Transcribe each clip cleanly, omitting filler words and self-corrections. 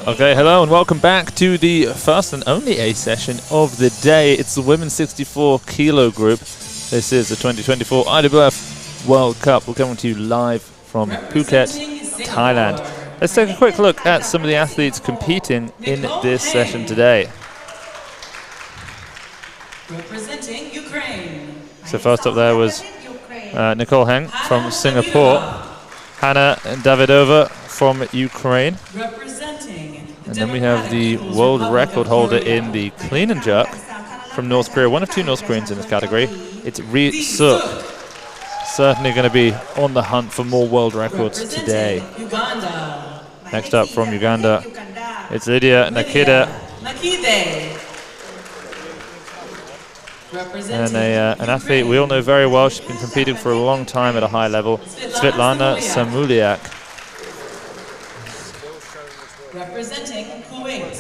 Okay, hello and welcome back to the first and only A session of the day. It's the women's 64 kilo group. This is the 2024 IWF World Cup. We're coming to you live from Phuket, Thailand. Let's take a quick look at some of the athletes competing in this session today. Representing Ukraine. So first up there was Nicole Heng from Singapore, Hannah Davidova from Ukraine. And then we have the world record holder in the clean and jerk from North Korea. One of two North Koreans in this category. It's Ri Suk. Certainly going to be on the hunt for more world records today. Next up from Uganda, it's Lydia Nakida. And an athlete we all know very well. She's been competing for a long time at a high level. Svetlana Samuliak. Representing Kuwait.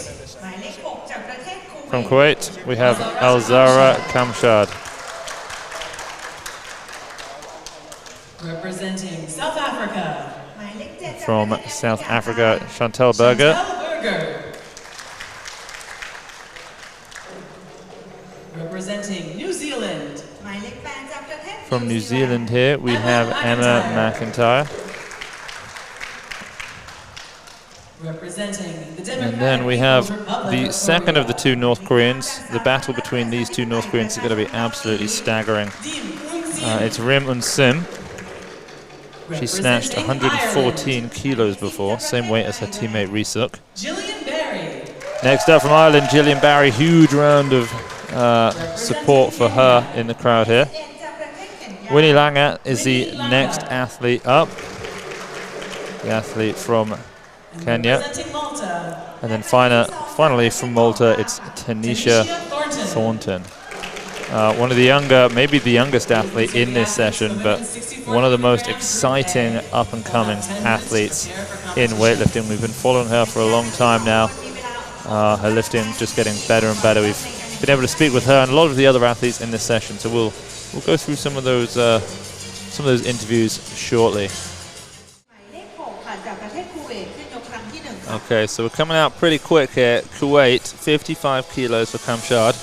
From Kuwait, we have Alzara Kamshad. Representing South Africa. From South Africa, Chantal Berger. Representing New Zealand. From New Zealand here, we have Emma McIntyre. Representing the And then we have the second of the two North Koreans. The battle between these two North Koreans is going to be absolutely staggering. It's Rim Un Sim. She snatched 114 kilos before, same weight as her teammate Risuk. Next up from Ireland, Gillian Barry. Huge round of support for her in the crowd here. Winnie Langer is the next athlete up. The athlete from Kenya. And then finally from Malta, it's Tenishia Thornton. One of the younger, maybe the youngest athlete in this session, but one of the most exciting up-and-coming athletes in weightlifting. We've been following her for a long time now. Her lifting just getting better and better. We've been able to speak with her and a lot of the other athletes in this session, so we'll go through some of those interviews shortly. Okay, so we're coming out pretty quick here. Kuwait, 55 kilos for Kamshad.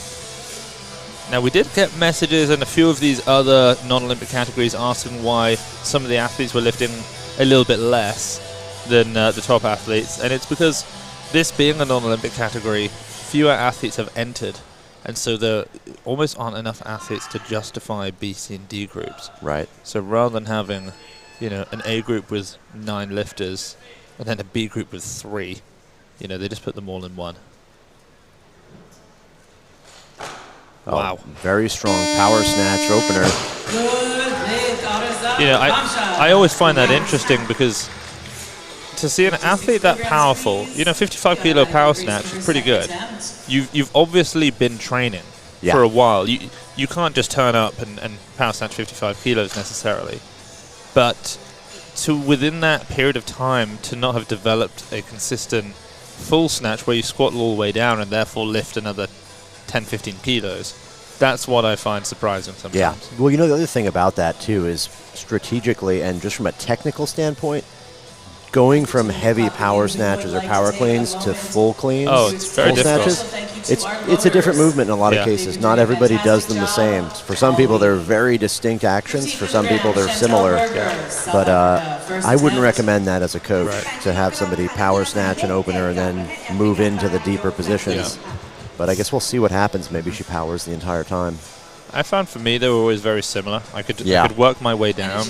Now, we did get messages in a few of these other non-Olympic categories asking why some of the athletes were lifting a little bit less than the top athletes. And it's because this being a non-Olympic category, fewer athletes have entered. And so there almost aren't enough athletes to justify B, C, and D groups. Right. So rather than having, an A group with 9 lifters and then a B group with 3, they just put them all in one. Oh, wow. Very strong power snatch opener. I always find that interesting because to see an athlete that powerful, 55 kilo power snatch is pretty good. You've obviously been training for a while. You can't just turn up and power snatch 55 kilos necessarily. But to within that period of time to not have developed a consistent full snatch where you squat all the way down and therefore lift another 10, 15 kilos, that's what I find surprising sometimes. Yeah. Well, the other thing about that too is strategically and just from a technical standpoint, going from heavy power snatches or power cleans to full cleans, it's very difficult. Snatches, it's a different movement in a lot of cases. Not everybody does them the same. For some people, they're very distinct actions. For some people, they're similar. But I wouldn't recommend that as a coach, to have somebody power snatch an opener and then move into the deeper positions. But I guess we'll see what happens. Maybe she powers the entire time. I found for me they were always very similar. I could work my way down,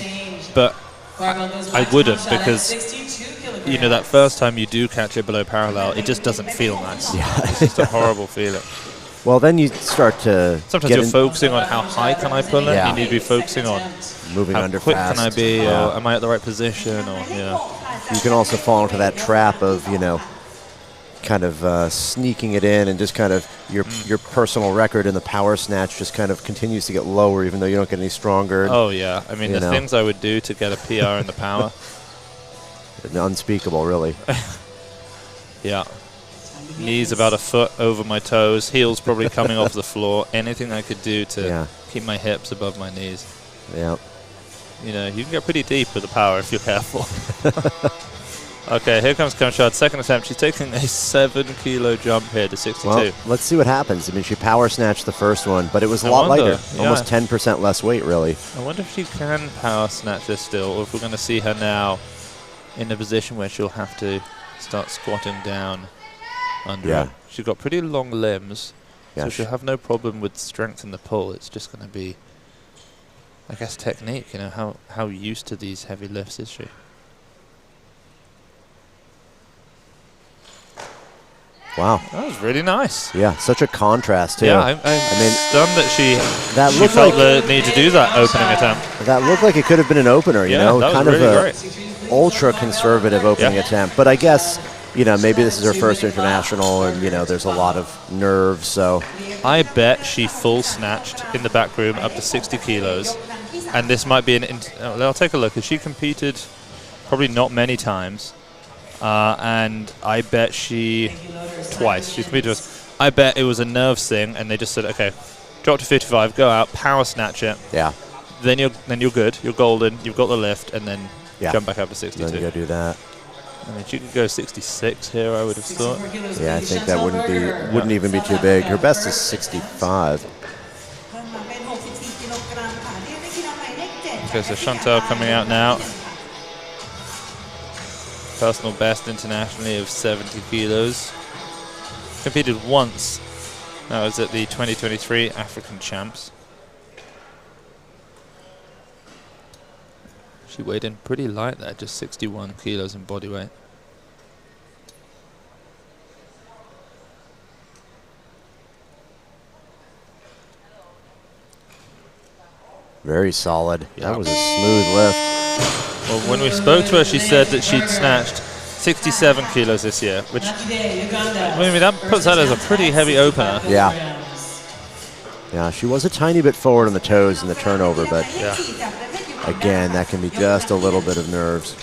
but I wouldn't because that first time you do catch it below parallel, it just doesn't feel nice. Yeah. It's just a horrible feeling. Well, then you start to sometimes you're focusing on how high can I pull it. Yeah. You need to be focusing on moving how under quick fast. can I be, or am I at the right position, or You can also fall into that trap of kind of sneaking it in, and just kind of your personal record in the power snatch just kind of continues to get lower, even though you don't get any stronger. Oh yeah, I mean the things I would do to get a PR in the power, unspeakable, really. Yeah. Knees about a foot over my toes, heels probably coming off the floor. Anything I could do to keep my hips above my knees. Yeah. You can get pretty deep with the power if you're careful. Okay, here comes Kamshad. Second attempt. She's taking a 7-kilo jump here to 62. Well, let's see what happens. I mean, she power snatched the first one, but it was a lot lighter. Yeah. Almost 10% less weight, really. I wonder if she can power snatch this still, or if we're going to see her now in a position where she'll have to start squatting down under it. She's got pretty long limbs, so she'll have no problem with strength in the pull. It's just going to be, I guess, technique. You know, how used to these heavy lifts is she? Wow. That was really nice. Yeah, such a contrast, too. Yeah, I mean, stunned that she felt like the need to do that opening attempt. That looked like it could have been an opener, you know? That kind was of really a great. ultra-conservative opening attempt. But I guess, you know, maybe this is her first international and, you know, there's a lot of nerves, so. I bet she full snatched in the back room up to 60 kilos. And this might be I'll take a look. She competed probably not many times. And I bet she twice. She's competed us. I bet it was a nerves thing, and they just said, "Okay, drop to 55, go out, power snatch it. Yeah. Then you're good. You're golden. You've got the lift, and then jump back up to 62. Then you go do that. I mean, she could go 66 here. I would have thought. Yeah, I think that wouldn't even be too big. Her best is 65. Okay, so Chantal coming out now. Personal best internationally of 70 kilos. Competed once. That was at the 2023 African Champs. She weighed in pretty light there, just 61 kilos in body weight. Very solid. That was a smooth lift. Well, when we spoke to her, she said that she'd snatched 67 kilos this year, which, I mean, that puts that as a pretty heavy opener. Yeah. Yeah, she was a tiny bit forward on the toes in the turnover, but again, that can be just a little bit of nerves.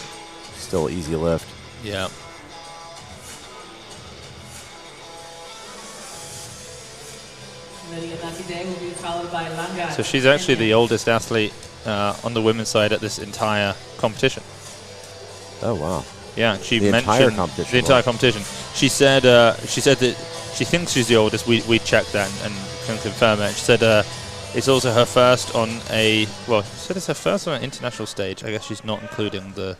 Still easy lift. Yeah. So she's actually the oldest athlete on the women's side at this entire competition. Oh, wow. Yeah, she the mentioned entire competition. The entire competition. She said that she thinks she's the oldest. We checked that and can confirm it. She said it's also her first on she said it's her first on an international stage. I guess she's not including the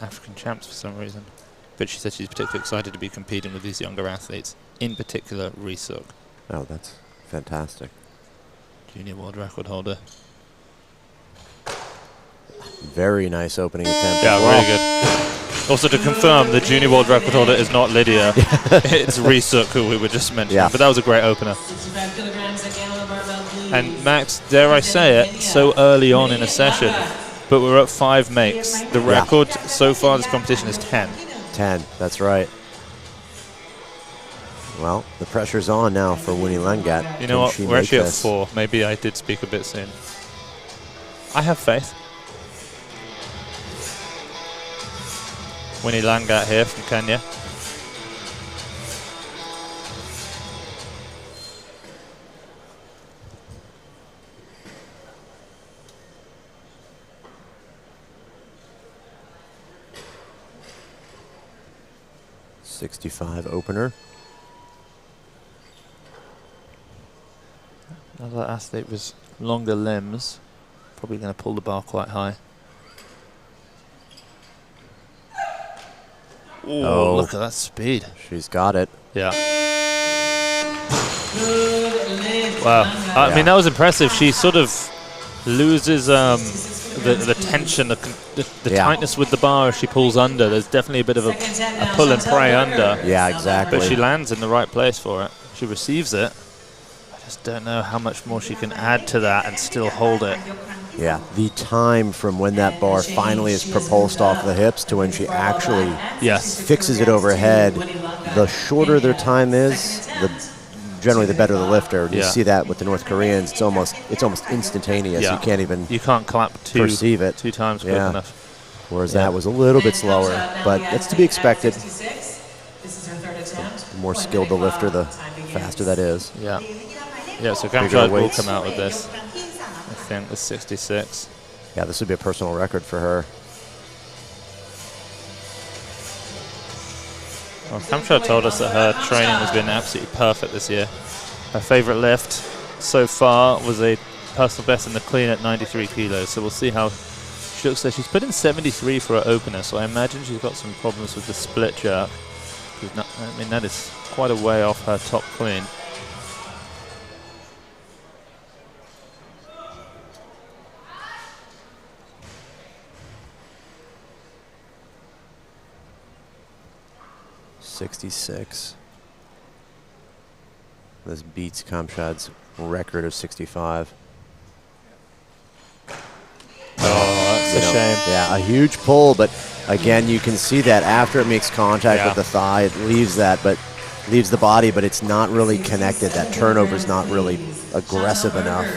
African champs for some reason. But she said she's particularly excited to be competing with these younger athletes, in particular Risuk. Oh, that's fantastic. Junior world record holder. Very nice opening attempt. Yeah, really good. Also to confirm, the junior world record holder is not Lydia. It's Risuk, who we were just mentioning. Yeah. But that was a great opener. And Max, dare I say it, so early on in a session, but we're at 5 makes. The record so far this competition is 10. 10, that's right. Well, the pressure's on now for Winnie Langat. You know what? We're actually at 4. Maybe I did speak a bit soon. I have faith. Winnie Langat here from Kenya. .65 opener. Another athlete with longer limbs. Probably going to pull the bar quite high. Ooh, oh, look at that speed. She's got it. Yeah. Wow. I mean, that was impressive. She sort of loses the tension, the tightness with the bar as she pulls under. There's definitely a bit of a pull and pray under. Yeah, exactly. But she lands in the right place for it. She receives it. I just don't know how much more she can add to that and still hold it. Yeah, the time from when that bar finally is propulsed off the hips to when she actually fixes it overhead, the shorter their time is, generally the better the lifter. You see that with the North Koreans. It's almost instantaneous. You can't even clap perceive it 2 times quick enough. Whereas that was a little bit slower, but that's to be expected. The more skilled the lifter, the faster that is. Yeah. Yeah, so Kamshad will come out with this. I think the 66. Yeah, this would be a personal record for her. Well, Kamshad told us that her training has been absolutely perfect this year. Her favorite lift so far was a personal best in the clean at 93 kilos. So we'll see how she looks there. She's put in 73 for her opener, so I imagine she's got some problems with the split jerk. I mean, that is quite a way off her top clean. .66. This beats Kamshad's record of 65. Oh, that's a shame. Yeah, a huge pull, but again, you can see that after it makes contact with the thigh, it leaves that, but leaves the body, but it's not really connected. That turnover is not really aggressive enough.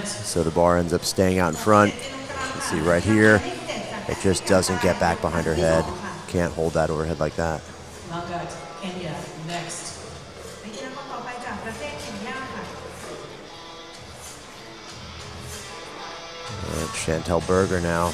So the bar ends up staying out in front. You can see right here, it just doesn't get back behind her head. Can't hold that overhead like that. Kenya next. And Chantel Berger now.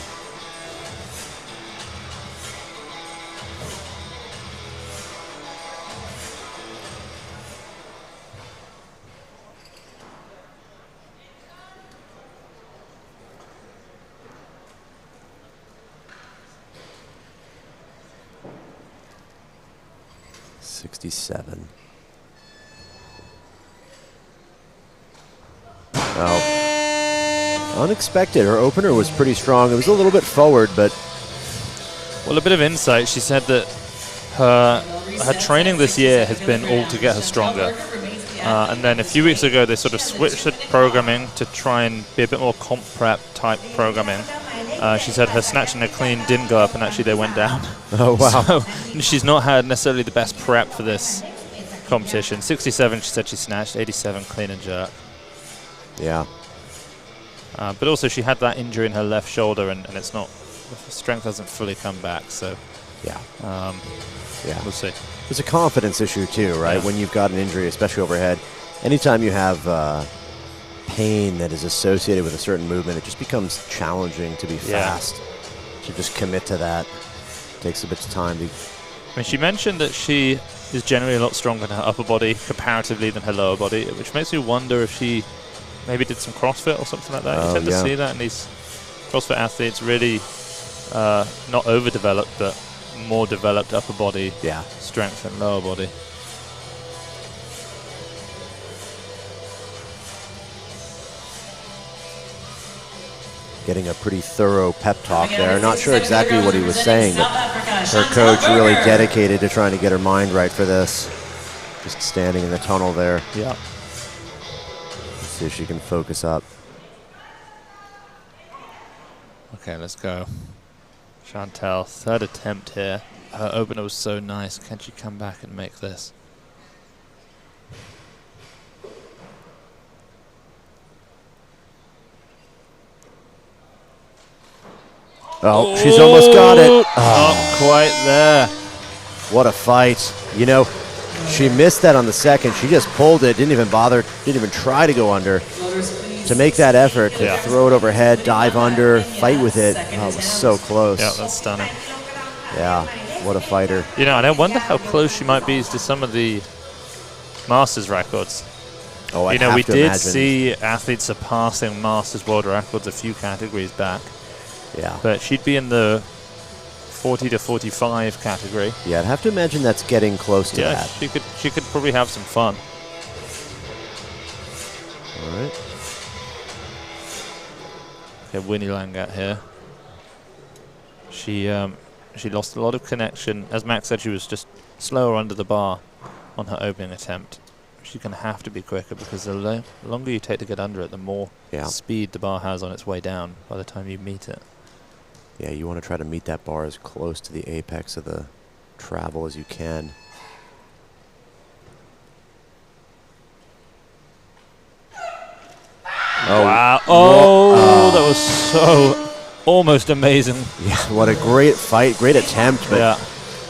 .67. Oh, unexpected. Her opener was pretty strong. It was a little bit forward, but... Well, a bit of insight. She said that her training this year has been all to get her stronger. And then a few weeks ago, they sort of switched the programming to try and be a bit more comp prep type programming. She said her snatch and her clean didn't go up, and actually they went down. Oh, wow. So she's not had necessarily the best prep for this competition. 67, she said she snatched. 87, clean and jerk. Yeah. But also she had that injury in her left shoulder, and it's not, the strength hasn't fully come back, so yeah. Yeah, we'll see. It's a confidence issue too, right? Yeah. When you've got an injury, especially overhead, anytime you have pain that is associated with a certain movement, it just becomes challenging to be fast. To just commit to that. It takes a bit of time to... I mean, she mentioned that she is generally a lot stronger in her upper body comparatively than her lower body, which makes me wonder if she maybe did some CrossFit or something like that. You tend to see that in these CrossFit athletes, really not overdeveloped, but more developed upper body strength than lower body. Getting a pretty thorough pep talk there. Not sure exactly what he was saying, but her coach really dedicated to trying to get her mind right for this. Just standing in the tunnel there. Yeah. Let's see if she can focus up. Okay, let's go. Chantel, third attempt here. Her opener was so nice. Can she come back and make this? Oh, she's almost got it. Not quite there. What a fight. You know, she missed that on the second. She just pulled it, didn't even bother, didn't even try to go under. To make that effort, to throw it overhead, dive under, fight with it. Oh, it was so close. Yeah, that's stunning. Yeah, what a fighter. You know, and I wonder how close she might be to some of the Masters records. Oh, you know, we did see athletes surpassing Masters world records a few categories back. Yeah. But she'd be in the 40 to 45 category. Yeah, I'd have to imagine that's getting close to that. She could probably have some fun. All right. Okay, Winnie Langat here. She lost a lot of connection. As Max said, she was just slower under the bar on her opening attempt. She's going to have to be quicker because the longer you take to get under it, the more speed the bar has on its way down by the time you meet it. Yeah, you want to try to meet that bar as close to the apex of the travel as you can. Oh, wow. Oh, that was so almost amazing. Yeah, what a great fight, great attempt, but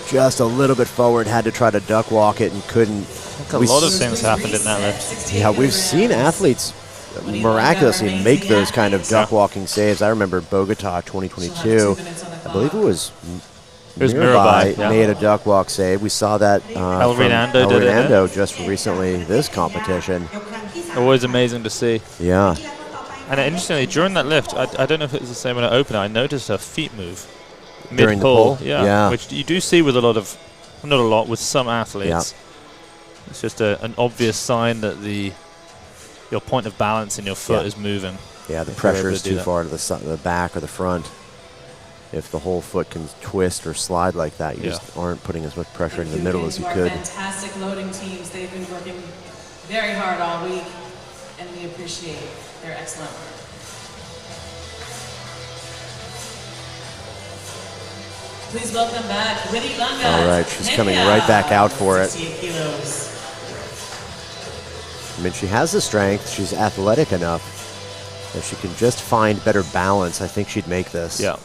just a little bit forward, had to try to duck walk it and couldn't. I think a lot of things happened in that lift. Yeah, we've seen athletes miraculously make those kind of duck walking saves. I remember Bogota 2022. I believe it was nearby yeah. made a duck walk save. We saw that El from Renando El did it, Renando just recently this competition. Always amazing to see. Yeah. And interestingly, during that lift, I don't know if it was the same when I opened, I noticed her feet move. During the pull? Yeah. Which you do see with a lot of, not a lot, with some athletes. Yeah. It's just an obvious sign that your point of balance in your foot is moving. Yeah, the pressure is too far to the back or the front. If the whole foot can twist or slide like that, you just aren't putting as much pressure in the middle as you could. Fantastic loading teams. They've been working very hard all week, and we appreciate their excellent work. Please welcome back Winnie Lunga. All right, she's coming right back out for it. I mean, she has the strength. She's athletic enough. If she can just find better balance, I think she'd make this. Yeah.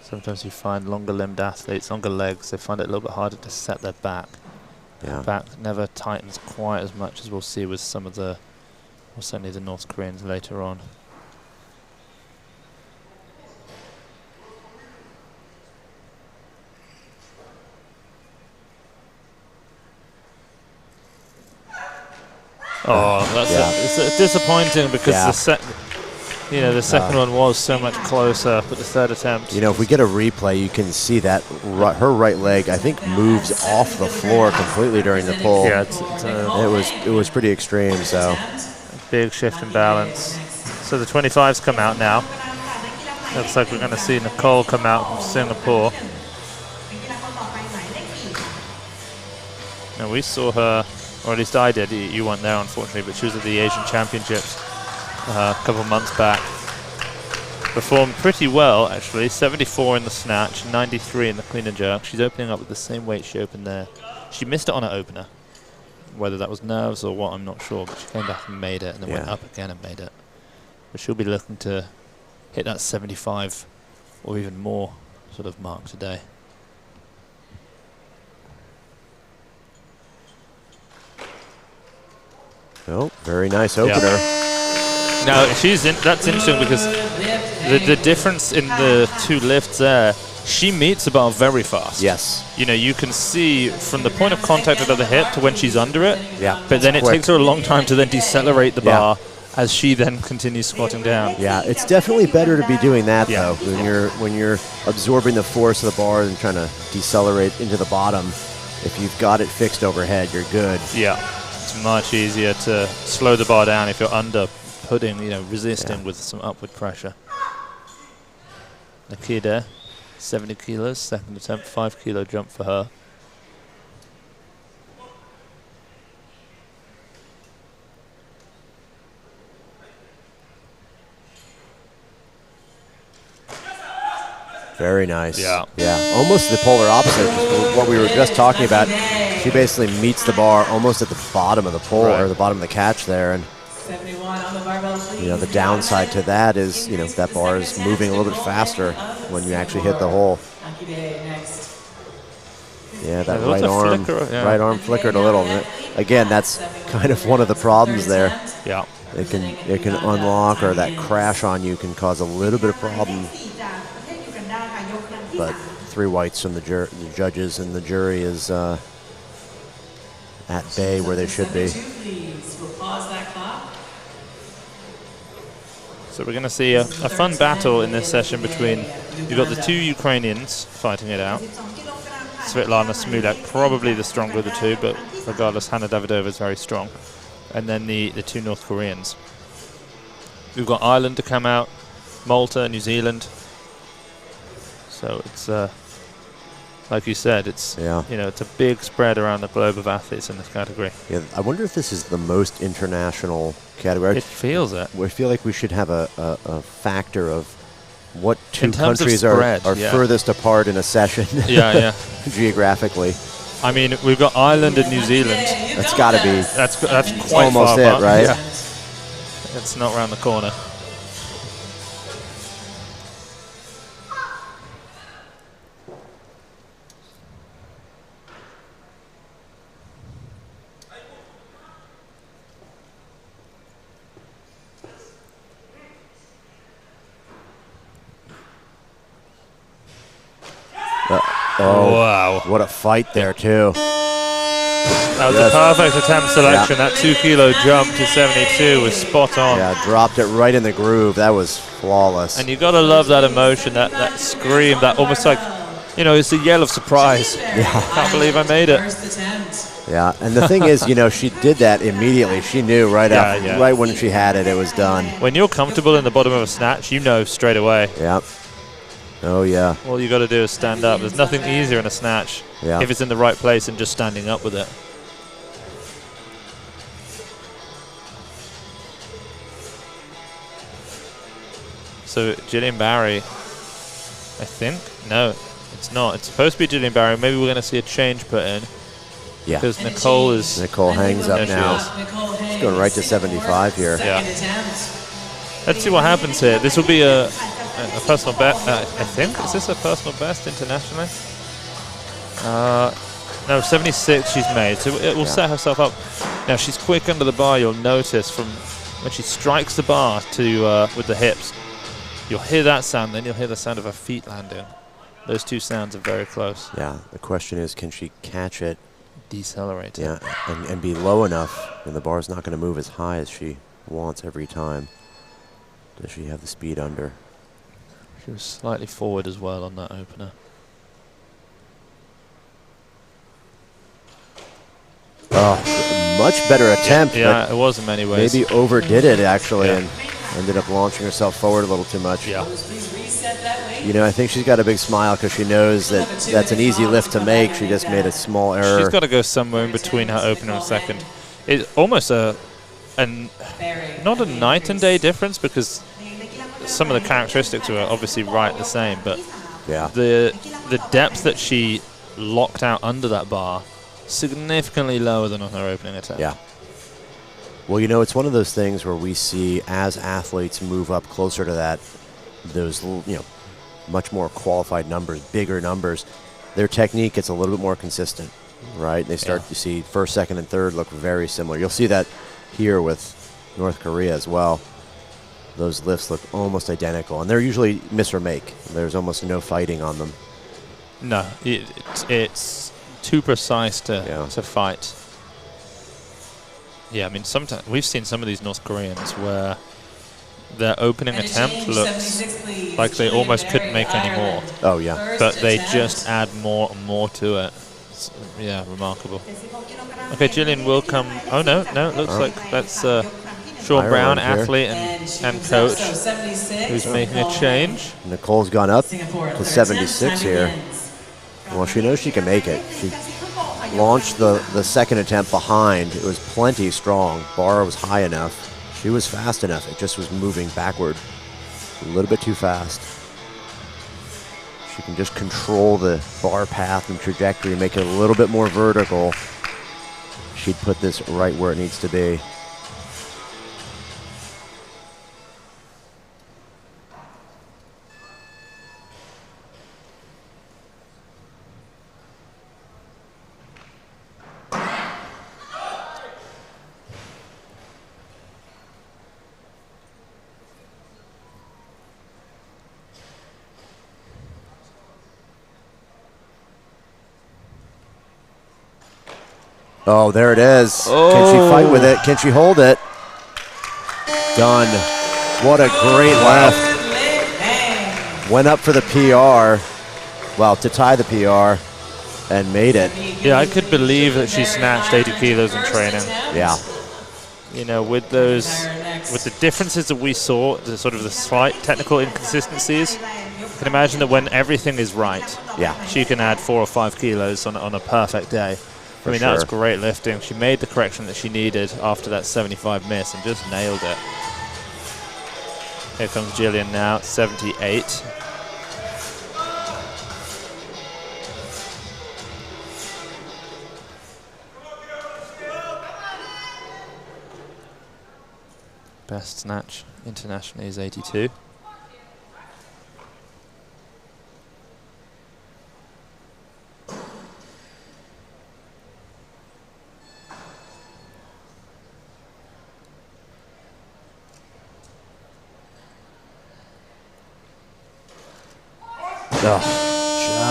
Sometimes you find longer-limbed athletes, longer legs, they find it a little bit harder to set their back. Yeah. Back never tightens quite as much as we'll see with some of the, well, certainly the North Koreans later on. Oh, that's it's disappointing because the second one was so much closer, but the third attempt. You know, if we get a replay, you can see that her right leg, I think, moves off the floor completely during the pull. Yeah, it was pretty extreme. So big shift in balance. So the 25s come out now. Looks like we're going to see Nicole come out from Singapore. Now we saw her, or at least I did. You weren't there, unfortunately, but she was at the Asian Championships a couple of months back. Performed pretty well, actually. 74 in the snatch, 93 in the clean and jerk. She's opening up with the same weight she opened there. She missed it on her opener. Whether that was nerves or what, I'm not sure. But she came back and made it, and then went up again and made it. But she'll be looking to hit that 75 or even more sort of mark today. Oh, very nice opener. Now that's interesting because the difference in the two lifts there, she meets the bar very fast. Yes. You know, you can see from the point of contact of the hip to when she's under it. Yeah. But then it takes her a long time to then decelerate the bar as she then continues squatting down. Yeah, it's definitely better to be doing that though. When you're absorbing the force of the bar and trying to decelerate into the bottom. If you've got it fixed overhead, you're good. Yeah. It's much easier to slow the bar down if you're under putting, resisting with some upward pressure. Nikita, 70 kilos, second attempt, 5 kilo jump for her. Very nice. Yeah. Yeah. Almost the polar opposite, just what we were just talking about. She basically meets the bar almost at the bottom of the pull or the bottom of the catch there, and 71 on the barbell, please. the downside to that is that bar is moving a little bit faster when you actually hit the hole. Yeah, that right arm flickered a little. Again, that's kind of one of the problems there. Yeah, it can unlock, or that crash on you can cause a little bit of problem. But 3 whites from the judges and the jury is at bay where they should be. So we're going to see a fun battle in this session between, you've got the 2 Ukrainians fighting it out. Svetlana Smulak, probably the stronger of the 2, but regardless, Hannah Davidova is very strong. And then the 2 North Koreans. We've got Ireland to come out, Malta, New Zealand. So it's, like you said, it's it's a big spread around the globe of athletes in this category. Yeah, I wonder if this is the most international category. It feels it. We feel like we should have a factor of what 2 countries are furthest apart in a session. Geographically. I mean, we've got Ireland and New Zealand. That's got to be. That's quite almost far it, apart. right? Yeah. It's not around the corner. Oh, wow. What a fight there, too. That was a perfect attempt selection. That 2 kilo jump to 72 was spot on. Yeah, dropped it right in the groove. That was flawless. And you got to love that emotion, that scream, that almost like, you know, it's a yell of surprise. Yeah. I can't believe I made it. Yeah, and the thing is, you know, she did that immediately. She knew right when she had it, it was done. When you're comfortable in the bottom of a snatch, you know straight away. Yeah. Oh, yeah. All you got to do is stand up. There's nothing easier in a snatch if it's in the right place and just standing up with it. So Jillian Barry, I think, no, it's not. It's supposed to be Jillian Barry. Maybe we're going to see a change put in. Yeah. Because Nicole hangs up now. She's going right to 75 here. Yeah. Let's see what happens here. This will be a personal best. I think. Is this a personal best internationally? No, 76 she's made. So it will set herself up. Now she's quick under the bar. You'll notice from when she strikes the bar to with the hips. You'll hear that sound, then you'll hear the sound of her feet landing. Those two sounds are very close. Yeah, the question is, can she catch it? Decelerate it. Yeah, and be low enough, and the bar's not going to move as high as she wants every time. Does she have the speed under? She was slightly forward as well on that opener. Oh, much better attempt. Yeah, it was in many ways. Maybe overdid it, actually, and ended up launching herself forward a little too much. Yeah. You know, I think she's got a big smile because she knows that that's an easy lift to make. She just made a small error. She's got to go somewhere in between her opener and second. It's almost not a night and day difference because some of the characteristics are obviously right the same, but the depth that she locked out under that bar significantly lower than on her opening attempt. Yeah. Well, you know, it's one of those things where we see as athletes move up closer to those, you know, much more qualified numbers, bigger numbers, their technique gets a little bit more consistent, right? They start to see first, second, and third look very similar. You'll see that here with North Korea as well. Those lifts look almost identical, and they're usually miss or make. There's almost no fighting on them. No, it's too precise to fight. Yeah, I mean, sometimes we've seen some of these North Koreans where their opening attempt looks like they almost couldn't make any more. Oh, yeah. But they just add more and more to it. It's, yeah, remarkable. Okay, Jillian will come. Oh, no, it looks like that's Sean Brown, athlete and coach, who's making a change. Nicole's gone up to 76 here. Well, she knows she can make it. She launched the second attempt behind. It was plenty strong. Bar was high enough. She was fast enough. It just was moving backward a little bit too fast. She can just control the bar path and trajectory, make it a little bit more vertical. She'd put this right where it needs to be. Oh, there it is. Oh. Can she fight with it? Can she hold it? Done. What a great lift. Went up for the PR. Well, to tie the PR and made it. Yeah, I could believe that she snatched 80 kilos in training. Yeah. You know, with the differences that we saw, the sort of the slight technical inconsistencies, you can imagine that when everything is right, she can add 4 or 5 kilos on a perfect day. I mean, that was great lifting. She made the correction that she needed after that 75 miss and just nailed it. Here comes Jillian now, 78. Best snatch internationally is 82.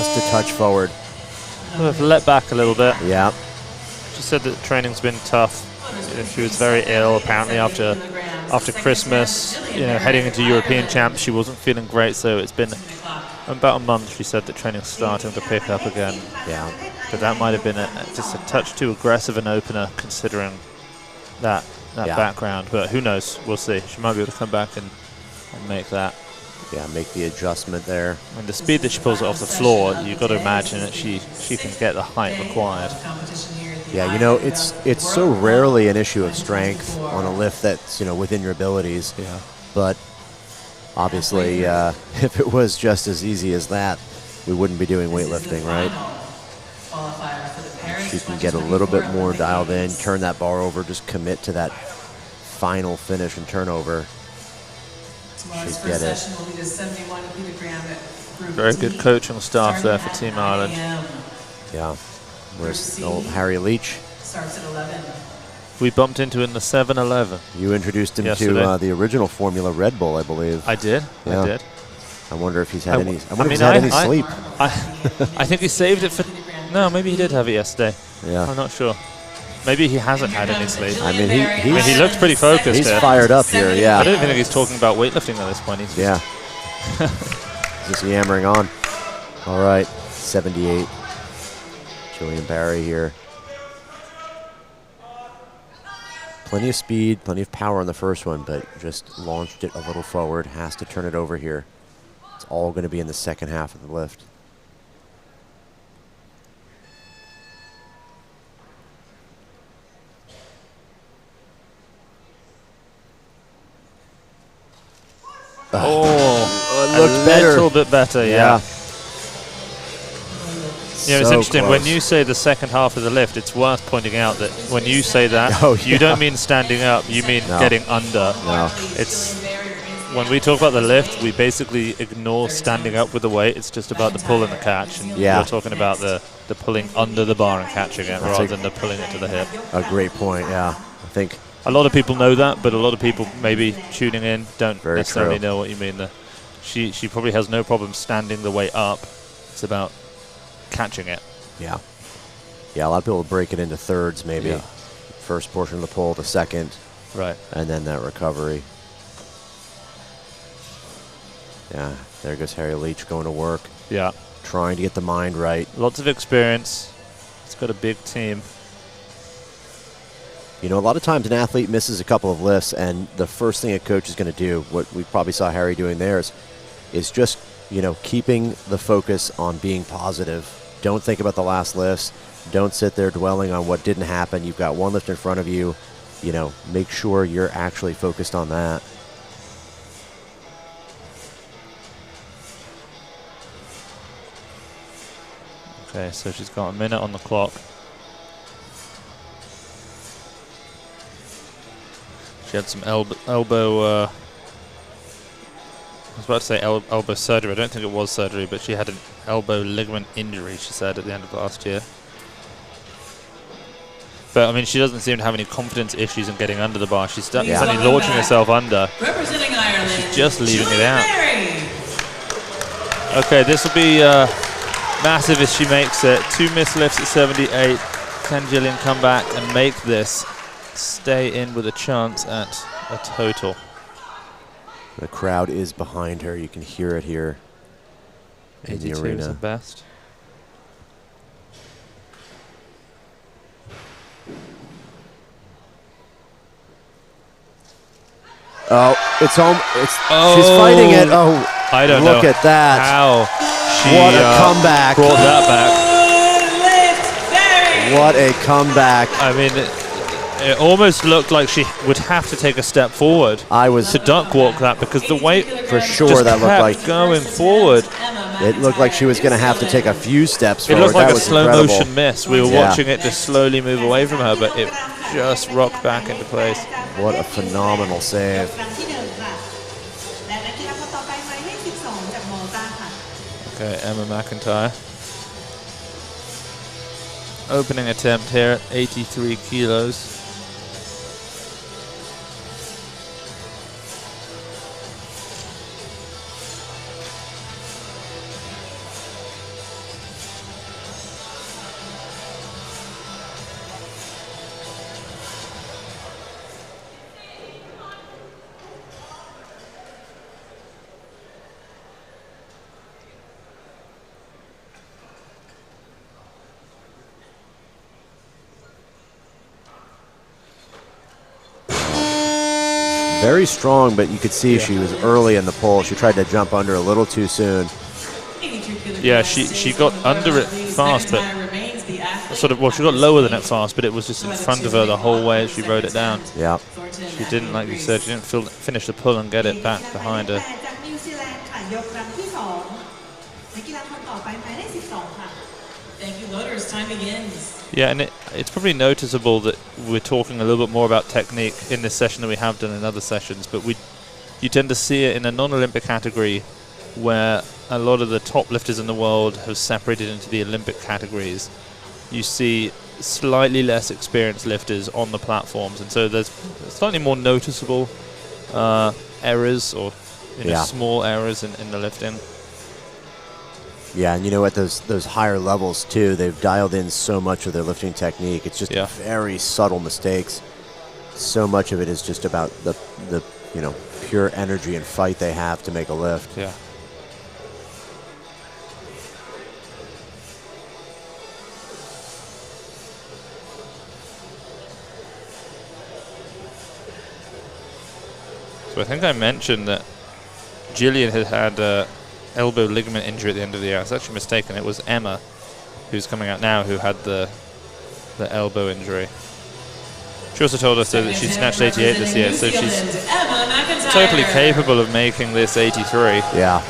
just a touch forward. I've let back a little bit. Yeah. She said that training's been tough. She was very ill apparently after Christmas. Heading into European Champs, she wasn't feeling great. So it's been about a month. She said that training's starting to pick up again. Yeah. But that might have been just a touch too aggressive an opener, considering that background. But who knows? We'll see. She might be able to come back and make that. Yeah, make the adjustment there. And the speed that she pulls it off the floor, you've got to imagine that she can get the height required. Yeah, it's so rarely an issue of strength on a lift that's, within your abilities. Yeah. But obviously, if it was just as easy as that, we wouldn't be doing weightlifting, right? She can get a little bit more dialed in, turn that bar over, just commit to that final finish and turnover. Tomorrow's first session will be the 71 kilogram group. Very good coaching staff there for Team Ireland. Yeah. Where's old Harry Leach? Starts at 11. We bumped into in the 7-Eleven. You introduced him yesterday to the original Formula Red Bull, I believe. I did. Yeah. I did. I wonder if he's had any. I wonder if he's I had any sleep. I think he saved it for. No, maybe he did have it yesterday. Yeah. I'm not sure. Maybe he hasn't had any sleep. I mean, he looks pretty focused. He's here. fired up here. Yeah. I don't even think he's talking about weightlifting at this point. He's yeah. Just yammering on. All right, 78. Julian Barry here. Plenty of speed, plenty of power on the first one, but just launched it a little forward. Has to turn it over here. It's all going to be in the second half of the lift. It looked better. A little bit better, yeah. It's interesting. Close. When you say the second half of the lift, it's worth pointing out that when you say that, you don't mean standing up, you mean getting under. No. It's when we talk about the lift, we basically ignore standing up with the weight. It's just about the pull and the catch. And we're talking about the pulling under the bar and catching it rather than the pulling it to the hip. A great point, yeah. I think a lot of people know that, but a lot of people maybe tuning in don't necessarily true. know what you mean there. She probably has no problem standing the weight up. It's about catching it. Yeah. Yeah, a lot of people break it into thirds maybe. Yeah. First portion of the pull, the second. Right. And then that recovery. Yeah, there goes Harry Leach going to work. Yeah. Trying to get the mind right. Lots of experience. It's got a big team. A lot of times an athlete misses a couple of lifts, and the first thing a coach is going to do, what we probably saw Harry doing there, is just, keeping the focus on being positive. Don't think about the last lifts. Don't sit there dwelling on what didn't happen. You've got one lift in front of you. Make sure you're actually focused on that. Okay, so she's got a minute on the clock. She had some elbow I was about to say elbow surgery. I don't think it was surgery, but she had an elbow ligament injury, she said, at the end of last year. But, I mean, she doesn't seem to have any confidence issues in getting under the bar. She's suddenly launching herself under. Representing Ireland, she's just leaving it out. Barry. Okay, this will be massive if she makes it. 2 missed lifts at 78. Can Gillian come back and make this? Stay in with a chance at a total. The crowd is behind her. You can hear it here in the 82 arena. is the best. Oh, it's home. She's fighting it. Oh, I don't know. Look at that. How she what a comeback. Brought that back. What a comeback. I mean, it almost looked like she would have to take a step forward to duck walk that, because the weight for sure just that looked like going forward. It looked like she was going to have to take a few steps forward. It looked like that a slow incredible. motion miss. We were watching it just slowly move away from her, but it just rocked back into place. What a phenomenal save. Okay, Emma McIntyre. Opening attempt here at 83 kilos. Very strong, but you could see she was early in the pull. She tried to jump under a little too soon. Yeah, she got under it fast, but sort of, well, she got lower than it fast, but it was just in front of her the whole way as she rode it down. Yeah. She didn't, like you said, she didn't finish the pull and get it back behind her. Thank you, loaders. Time begins. Yeah, and it's probably noticeable that we're talking a little bit more about technique in this session than we have done in other sessions, but you tend to see it in a non-Olympic category where a lot of the top lifters in the world have separated into the Olympic categories. You see slightly less experienced lifters on the platforms, and so there's slightly more noticeable errors or small errors in the lifting. Yeah, and you know, at those higher levels too, they've dialed in so much of their lifting technique. It's just very subtle mistakes. So much of it is just about the pure energy and fight they have to make a lift. Yeah. So I think I mentioned that Jillian had a elbow ligament injury at the end of the year. I was actually mistaken. It was Emma, who's coming out now, who had the elbow injury. She also told us that she snatched 88 this year, so she's totally capable of making this 83. Yeah.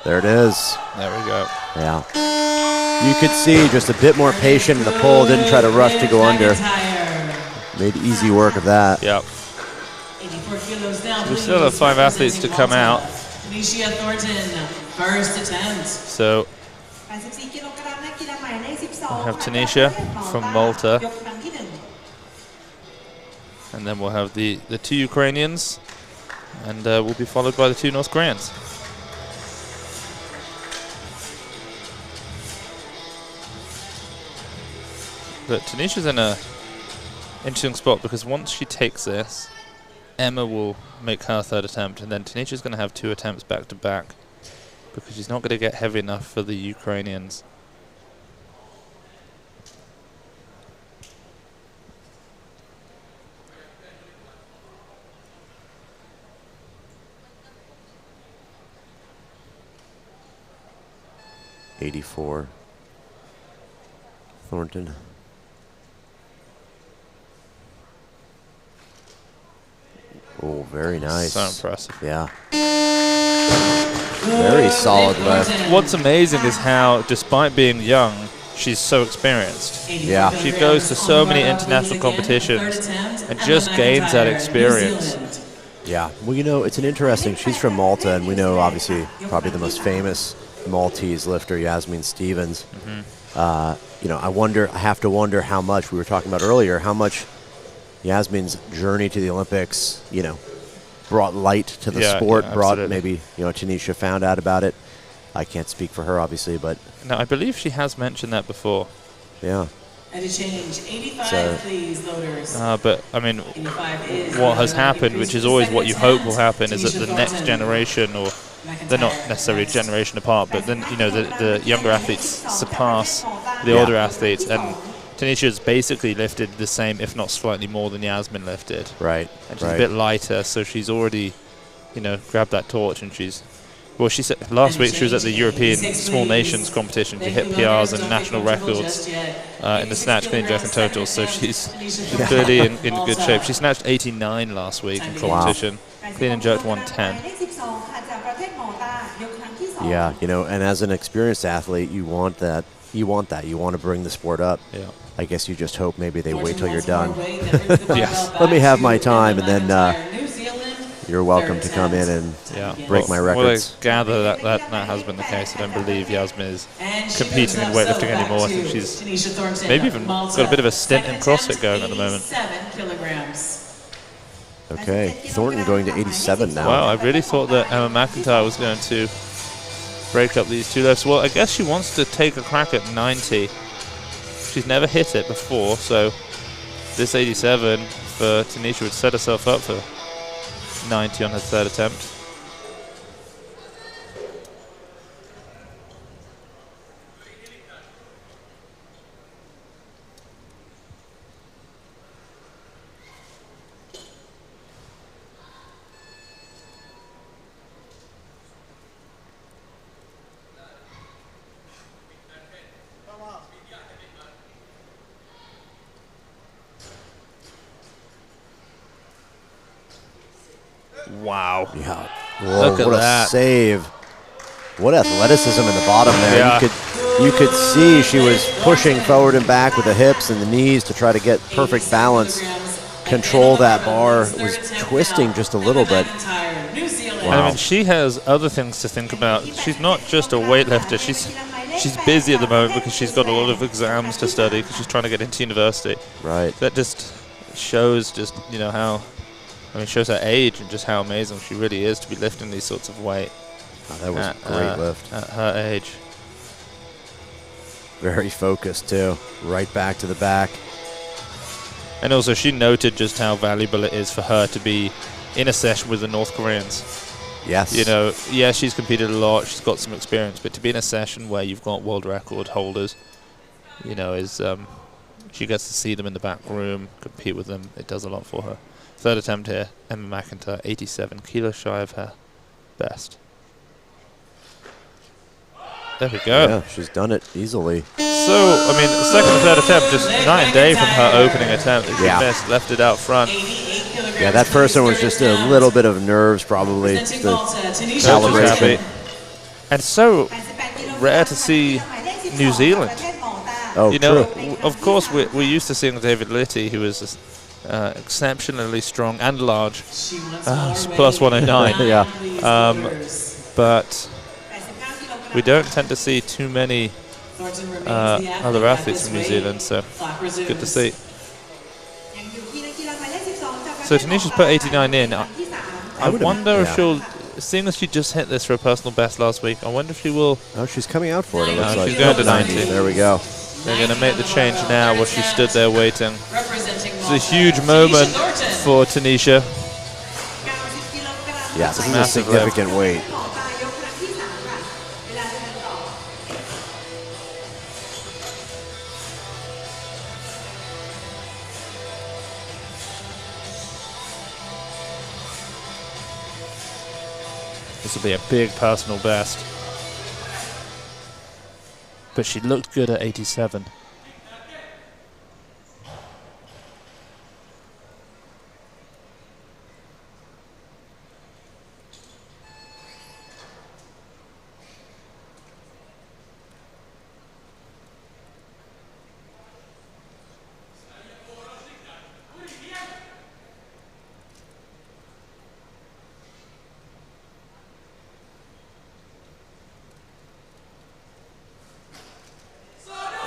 There it is. There we go. Yeah. You could see just a bit more patient in the pull, didn't try to rush to go under. Made easy work of that. Yep. We still have 5 athletes to come out. Tenishia Thornton, first attempt. So we have Tenishia from Malta. And then we'll have the 2 Ukrainians. And we'll be followed by the 2 North Koreans. But Tanisha's in a interesting spot because once she takes this, Emma will make her 3rd attempt, and then Tanisha's going to have 2 attempts back to back because she's not going to get heavy enough for the Ukrainians. '84. Thornton. Oh, very nice. So impressive. Yeah. Very solid lift. What's amazing is how, despite being young, she's so experienced. Yeah. She goes to so many international competitions and just gains that experience. Yeah. Well, you know, it's an interesting, she's from Malta, and we know, obviously, probably the most famous Maltese lifter, Yasmin Stevens. You know, I have to wonder how much, we were talking about earlier, how much Yasmin's journey to the Olympics, you know, brought light to the sport, brought maybe, you know, Tenishia found out about it. I can't speak for her, obviously, but... No, I believe she has mentioned that before. Yeah. And to change, 85, please, loaders. But, I mean, what has happened, which is always what you hope will happen, is that the next generation, or they're not necessarily a generation apart, but then, you know, the younger athletes surpass the older athletes, and Tanishia's basically lifted the same, if not slightly more than Yasmin lifted. Right. And she's a bit lighter, so she's already, you know, grabbed that torch, and she's... Well, she said last week she was at the European Small Nations competition. She hit PRs and national records in the snatch, clean, jerk, and total. So she's clearly in good shape. She snatched 89 last week in competition. Wow. Clean and jerked 110. Yeah, you know, and as an experienced athlete, you want that. You want to bring the sport up. Yeah. I guess you just hope maybe they wait till you're done. Yes. Let me have my time, and then you're welcome to come in and break my records. Well, I gather that has been the case. I don't believe Yasmin is competing in weightlifting anymore. I think she's maybe even got a bit of a stint in CrossFit going at the moment. Okay, Thornton going to 87 now. Wow, I really thought that Emma McIntyre was going to break up these 2 lifts. Well, I guess she wants to take a crack at 90. She's never hit it before, so this 87 for Tenishia would set herself up for 90 on her third attempt. Wow. Yeah. Whoa, Look at what that. a save. What athleticism in the bottom there. Yeah. You could see she was pushing forward and back with the hips and the knees to try to get perfect balance, control that bar. It was twisting just a little bit. Wow. I mean, she has other things to think about. She's not just a weightlifter. She's busy at the moment because she's got a lot of exams to study because she's trying to get into university. Right. That just shows just, you know, how, I mean, shows her age and just how amazing she really is to be lifting these sorts of weight. Oh, that was a great lift. At her age. Very focused, too. Right back to the back. And also, she noted just how valuable it is for her to be in a session with the North Koreans. Yes. You know, yeah, she's competed a lot. She's got some experience. But to be in a session where you've got world record holders, you know, is she gets to see them in the back room, compete with them. It does a lot for her. Third attempt here, Emma McIntyre, 87 kilos shy of her best. There we go. Yeah, she's done it easily. So, I mean, second and third attempt, just night and day from her opening attempt. She missed, left it out front. Yeah, that first one was just a little bit of nerves, probably. Just the calibration. And so rare to see New Zealand. Oh, you know, true. Of course, we're used to seeing David Litty, who is exceptionally strong and large, plus 109. Yeah. But we don't tend to see too many other athletes from New Zealand, so good to see. So Tanisha's put 89 in. I wonder if she'll, seeing as she just hit this for a personal best last week, I wonder if she will. Oh, she's coming out for it. It looks like she's going to 90. There we go. They're going to make the change now while she stood there waiting. It's a huge moment for Tenishia. Yeah, this is a significant weight. This will be a big personal best. But she looked good at 87.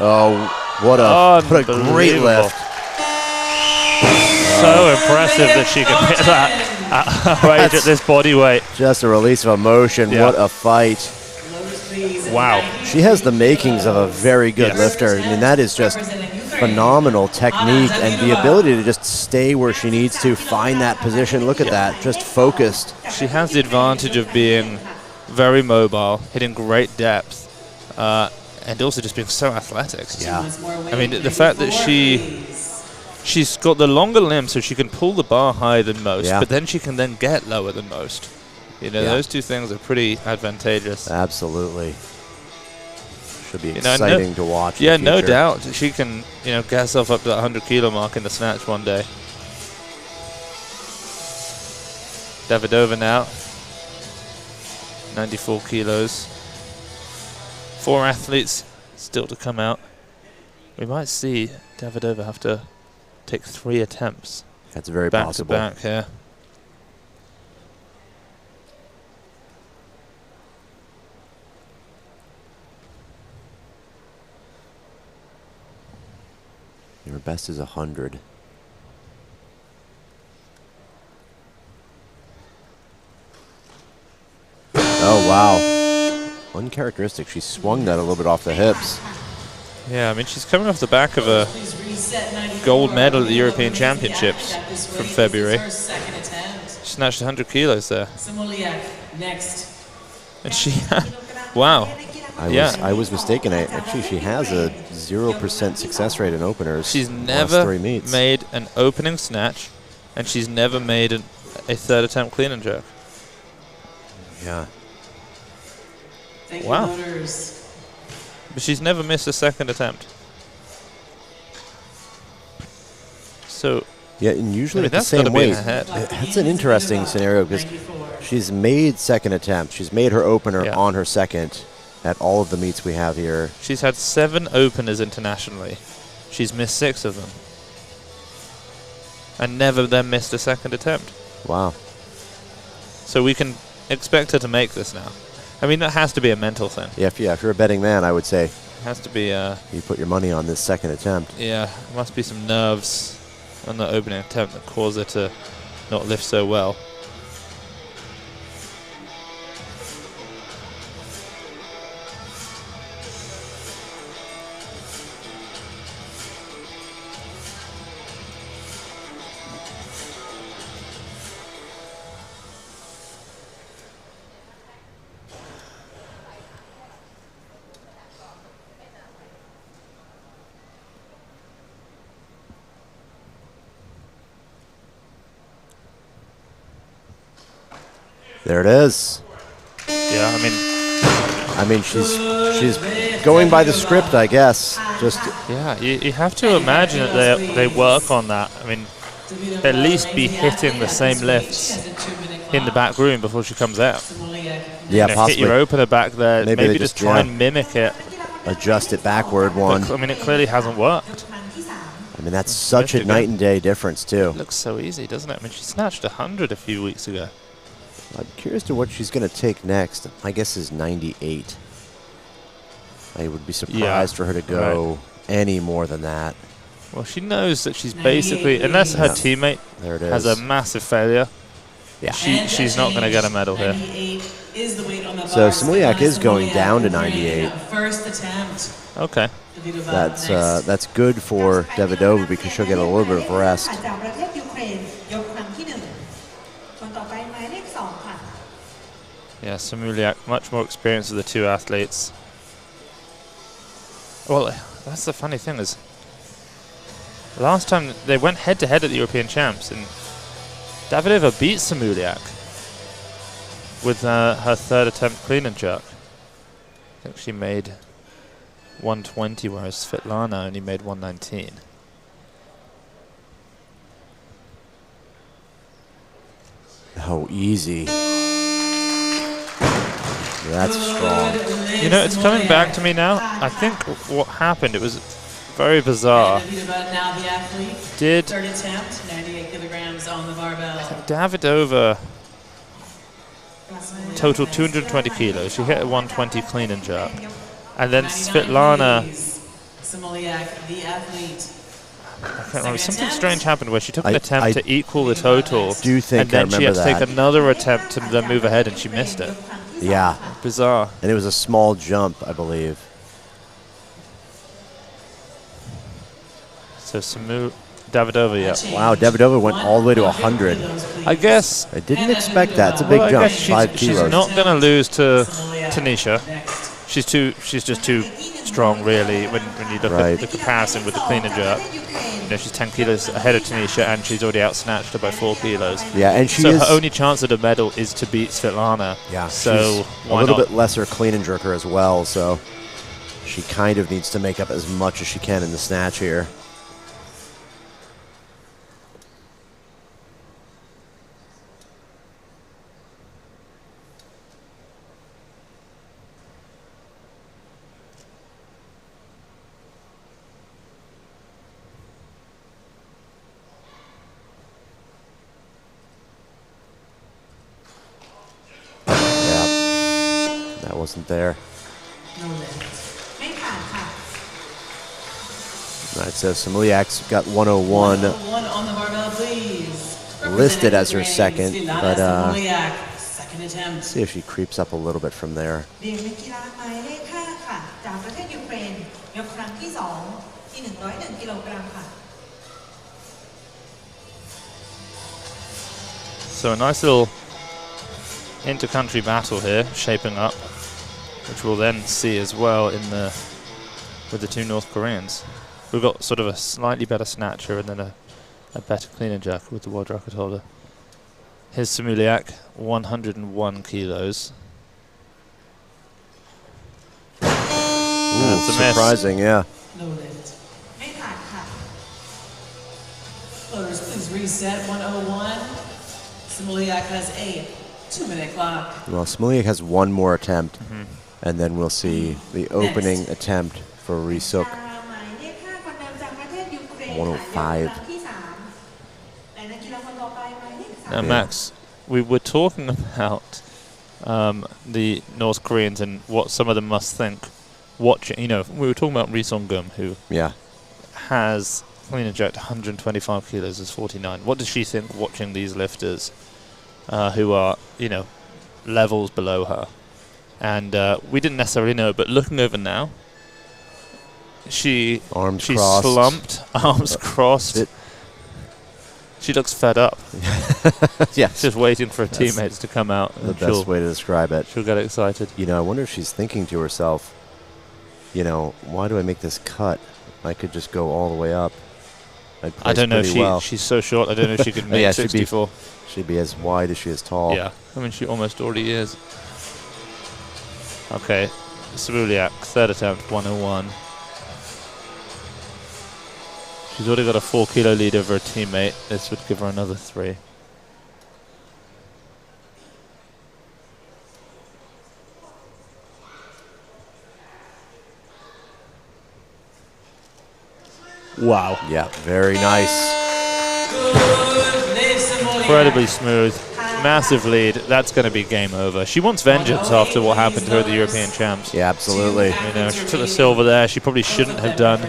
Oh, what a great lift. So impressive that she can hit that at her age at this body weight. Just a release of emotion. Yeah. What a fight. Wow. She has the makings of a very good lifter. I mean, that is just phenomenal technique and the ability to just stay where she needs to, find that position. Look at that, just focused. She has the advantage of being very mobile, hitting great depth, and also just being so athletic. Yeah. I mean, the fact that she's got the longer limb so she can pull the bar higher than most, but then she can then get lower than most. You know, those two things are pretty advantageous. Absolutely. Should be exciting to watch. Yeah, no doubt. She can, get herself up to that 100 kilo mark in the snatch one day. Davidova now, 94 kilos. 4 athletes still to come out. We might see Davidova have to take 3 attempts. That's very possible. Back to back, yeah. Your best is 100. Oh, wow. Uncharacteristic. She swung that a little bit off the hips. Yeah, I mean, she's coming off the back of a gold medal at the European Championships from February. She snatched 100 kilos there. Next. And she, wow. I was mistaken. Actually, she has a 0% success rate in openers. She's last never 3 meets. made an opening snatch, and she's never made a third attempt clean and jerk. Yeah. Wow. But she's never missed a second attempt. So yeah, and usually at the that's same gotta be in weight. her head. That's an interesting scenario because she's made second attempts. She's made her opener on her second at all of the meets we have here. She's had 7 openers internationally. She's missed 6 of them. And never then missed a second attempt. Wow. So we can expect her to make this now. I mean, that has to be a mental thing. Yeah, if you're a betting man, I would say It has to be you put your money on this second attempt. yeah, must be some nerves on the opening attempt that cause her to not lift so well. There it is. Yeah, I mean, she's going by the script, I guess. Just yeah, you have to imagine that they work on that. I mean, at least be hitting the same lifts in the back room before she comes out. yeah, Hit your possibly opener back there. Maybe just try and mimic it. adjust it backward one. But, I mean, it clearly hasn't worked. I mean, that's such a night and day difference too. It looks so easy, doesn't it? I mean, she snatched 100 a few weeks ago. I'm curious to what she's going to take next. My guess is 98. I would be surprised for her to go any more than that. Well, she knows that she's basically, unless her teammate There it is. has a massive failure, she's not going to get a medal here. So Smoliak is going down to 98. First attempt. Okay. That's good for Davidova because she'll get a little bit of rest. Yeah, Samuliak, much more experience with the two athletes. Well, that's the funny thing is, last time they went head-to-head at the European Champs, and Davidova beat Samuliak with her third attempt clean and jerk. I think she made 120, whereas Svetlana only made 119. Oh, easy. That's strong. You know, it's coming back to me now. I think what happened, it was very bizarre. Did third attempt, 98 kilograms on the barbell. Davidova total 220 kilos. She hit a 120 clean and jerk. And then Svetlana, Smoliak, the athlete. I can't remember, something strange happened where she took an attempt to equal the total. Do think and then I she had to remember take that. another attempt to then move ahead, and she missed it. Yeah. Bizarre. And it was a small jump, I believe. So Davidova, yeah. Wow, Davidova went all the way to 100. I guess I didn't expect that. It's a big I jump, guess 5 she's kilos. not going to lose to Tenishia. She's just too strong, really, when you look at the comparison with the clean and jerk. You know, she's 10 kilos ahead of Tenishia, and she's already out-snatched her by 4 kilos. Yeah, and she so is... her only chance at a medal is to beat Svetlana. Yeah, so she's why a little not? bit lesser clean and jerker as well, so she kind of needs to make up as much as she can in the snatch here. Wasn't there. Right, so Samuliak's got 101 on the barbell, please. listed as her second, but second attempt. see if she creeps up a little bit from there. So a nice little inter-country battle here shaping up, which we'll then see as well in with the two North Koreans. We've got sort of a slightly better snatcher and then a better clean and jerk with the world record holder. Here's Samuliak, 101 kilos. Ooh, surprising, yeah. No lift. Floaters, please reset. 101. Samuliak has a 2-minute clock. Well, Samuliak has one more attempt, and then we'll see the opening attempt for Ri-Suk. 105. Now, Max, we were talking about the North Koreans and what some of them must think watching. You know, we were talking about Ri Sung-gum, who has clean and jerked 125 kilos as 49. What does she think watching these lifters who are, you know, levels below her? And we didn't necessarily know, but looking over now, she's slumped, arms crossed. She looks fed up. Yes. Just waiting for her teammates to come out. The best way to describe it. She'll get excited. You know, I wonder if she's thinking to herself, you know, why do I make this cut? I could just go all the way up. I don't know if she's so short. I don't know if she could make 64. She'd be as wide as she is tall. Yeah. I mean, she almost already is. Okay. Samuliak, third attempt, 101. She's already got a 4 kilo lead over her teammate. This would give her another 3. Wow. Yeah, very nice. Incredibly smooth. Massive lead. That's going to be game over. She wants vengeance after what happened to her at the European Champs. Yeah, absolutely. You know, she took the silver there. She probably shouldn't have done.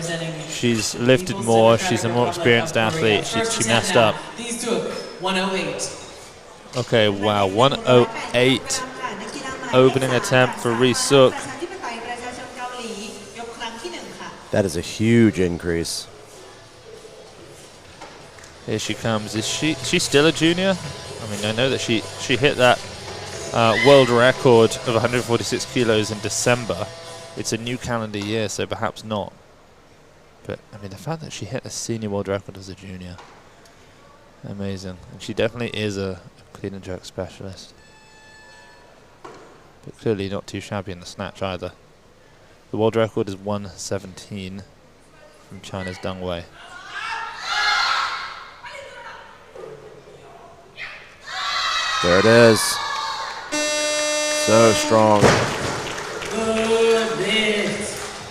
She's lifted more. She's a more experienced athlete. She messed up. These took 108. Okay, wow. 108. Opening attempt for Ri-Suk. That is a huge increase. Here she comes. Is she's still a junior? I mean, I know that she hit that world record of 146 kilos in December. It's a new calendar year, so perhaps not. But, I mean, the fact that she hit a senior world record as a junior, amazing. And she definitely is a clean and jerk specialist. But clearly not too shabby in the snatch either. The world record is 117 from China's Deng Wei. There it is. So strong.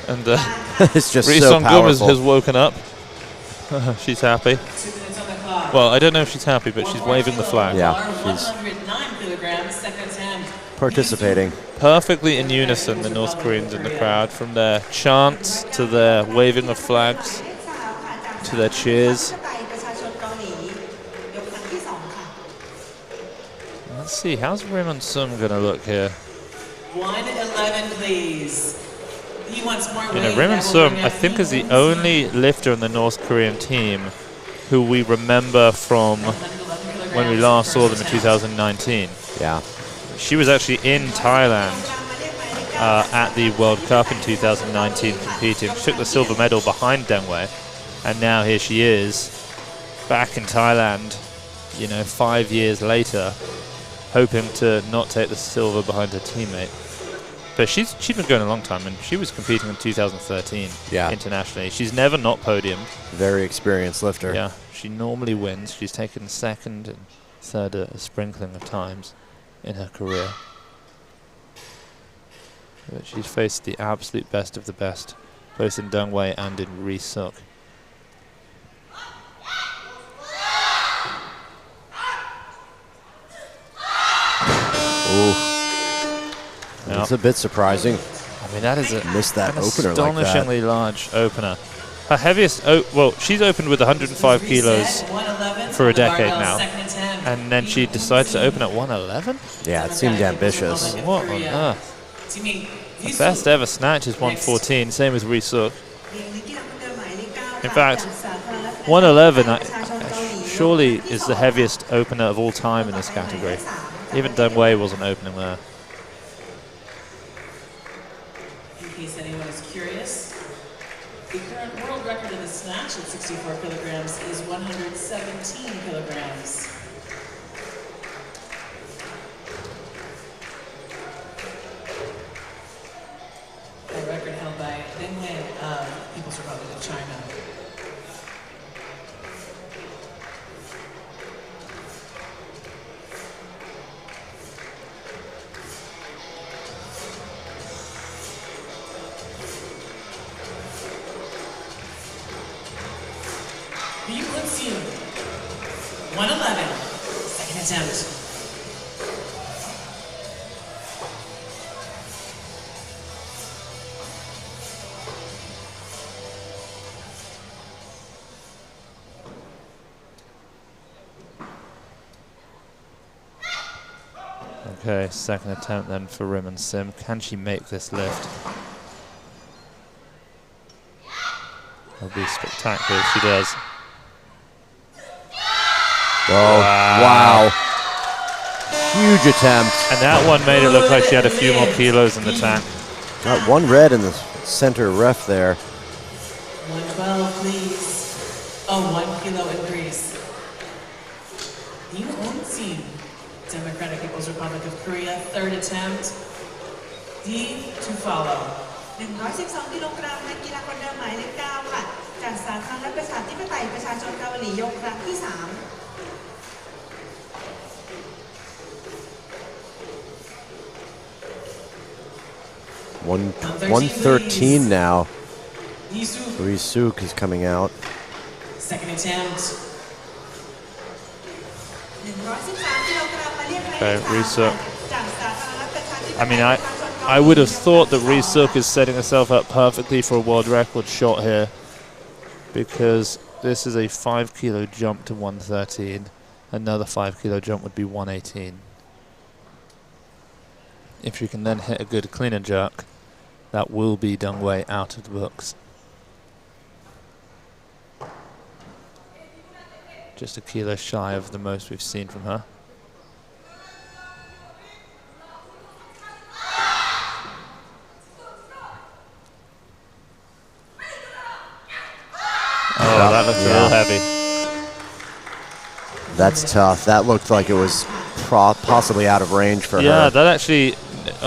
And it's just Ri so Sung-gum has powerful. woken up. She's happy. Well, I don't know if she's happy, but she's waving the flag. Yeah, she's participating. Perfectly in unison, the North Koreans in the crowd, from their chants to their waving of flags to their cheers. Let's see, how's Rim Sum going to look here? 111, please. He wants more weight. You know, Rim Sum, I think, is the only lifter in the North Korean team who we remember from when we last saw them in 2019. Yeah. She was actually in Thailand at the World Cup in 2019 competing. She took the silver medal behind Deng Wei, and now here she is back in Thailand, you know, 5 years later, hoping to not take the silver behind her teammate. But she's been going a long time, and she was competing in 2013 internationally. She's never not podiumed. Very experienced lifter. Yeah, she normally wins. She's taken second and third a sprinkling of times in her career. But she's faced the absolute best of the best, both in Deng Wei and in Ri-Suk. It's a bit surprising. I mean, that is missed that opener astonishingly large opener. Her heaviest, well, she's opened with 105 kilos for a decade now, and then she decides to open at 111? Yeah, it seemed ambitious. What on earth? The best ever snatch is 114, same as Ri-Suk. In fact, 111 surely is the heaviest opener of all time in this category. Even Deng Wei wasn't opening there. In case anyone is curious, the current world record in the snatch at 64 kilograms is 117 kilograms. A record held by Deng Wei of People's Republic of China. You 111, second attempt. Okay, second attempt then for Rim and Sim. Can she make this lift? That'll be spectacular if she does. Oh, wow. Huge attempt. And that one made it look like she had a few more kilos in the tank. Got one red in the center ref there. 112, please. Oh, 1 kilo increase. Yu Eun-sin, Democratic People's Republic of Korea, third attempt. D to follow. 112 กิโลกรัมนักกีฬาคนเดิมหมายเลข 9 ค่ะ จากสาธารณรัฐประชาธิปไตยประชาชนเกาหลียกครั้งที่ 3 113 now. Ri-Suk is coming out. Second attempt. Okay, Ri-Suk. I mean, I would have thought that Ri-Suk is setting herself up perfectly for a world record shot here, because this is a 5 kilo jump to 113. Another 5 kilo jump would be 118. If she can then hit a good clean and jerk, that will be Deng Wei out of the books. Just a kilo shy of the most we've seen from her. Oh, that looks a little heavy. That's tough. That looked like it was possibly out of range for her. Yeah, that actually,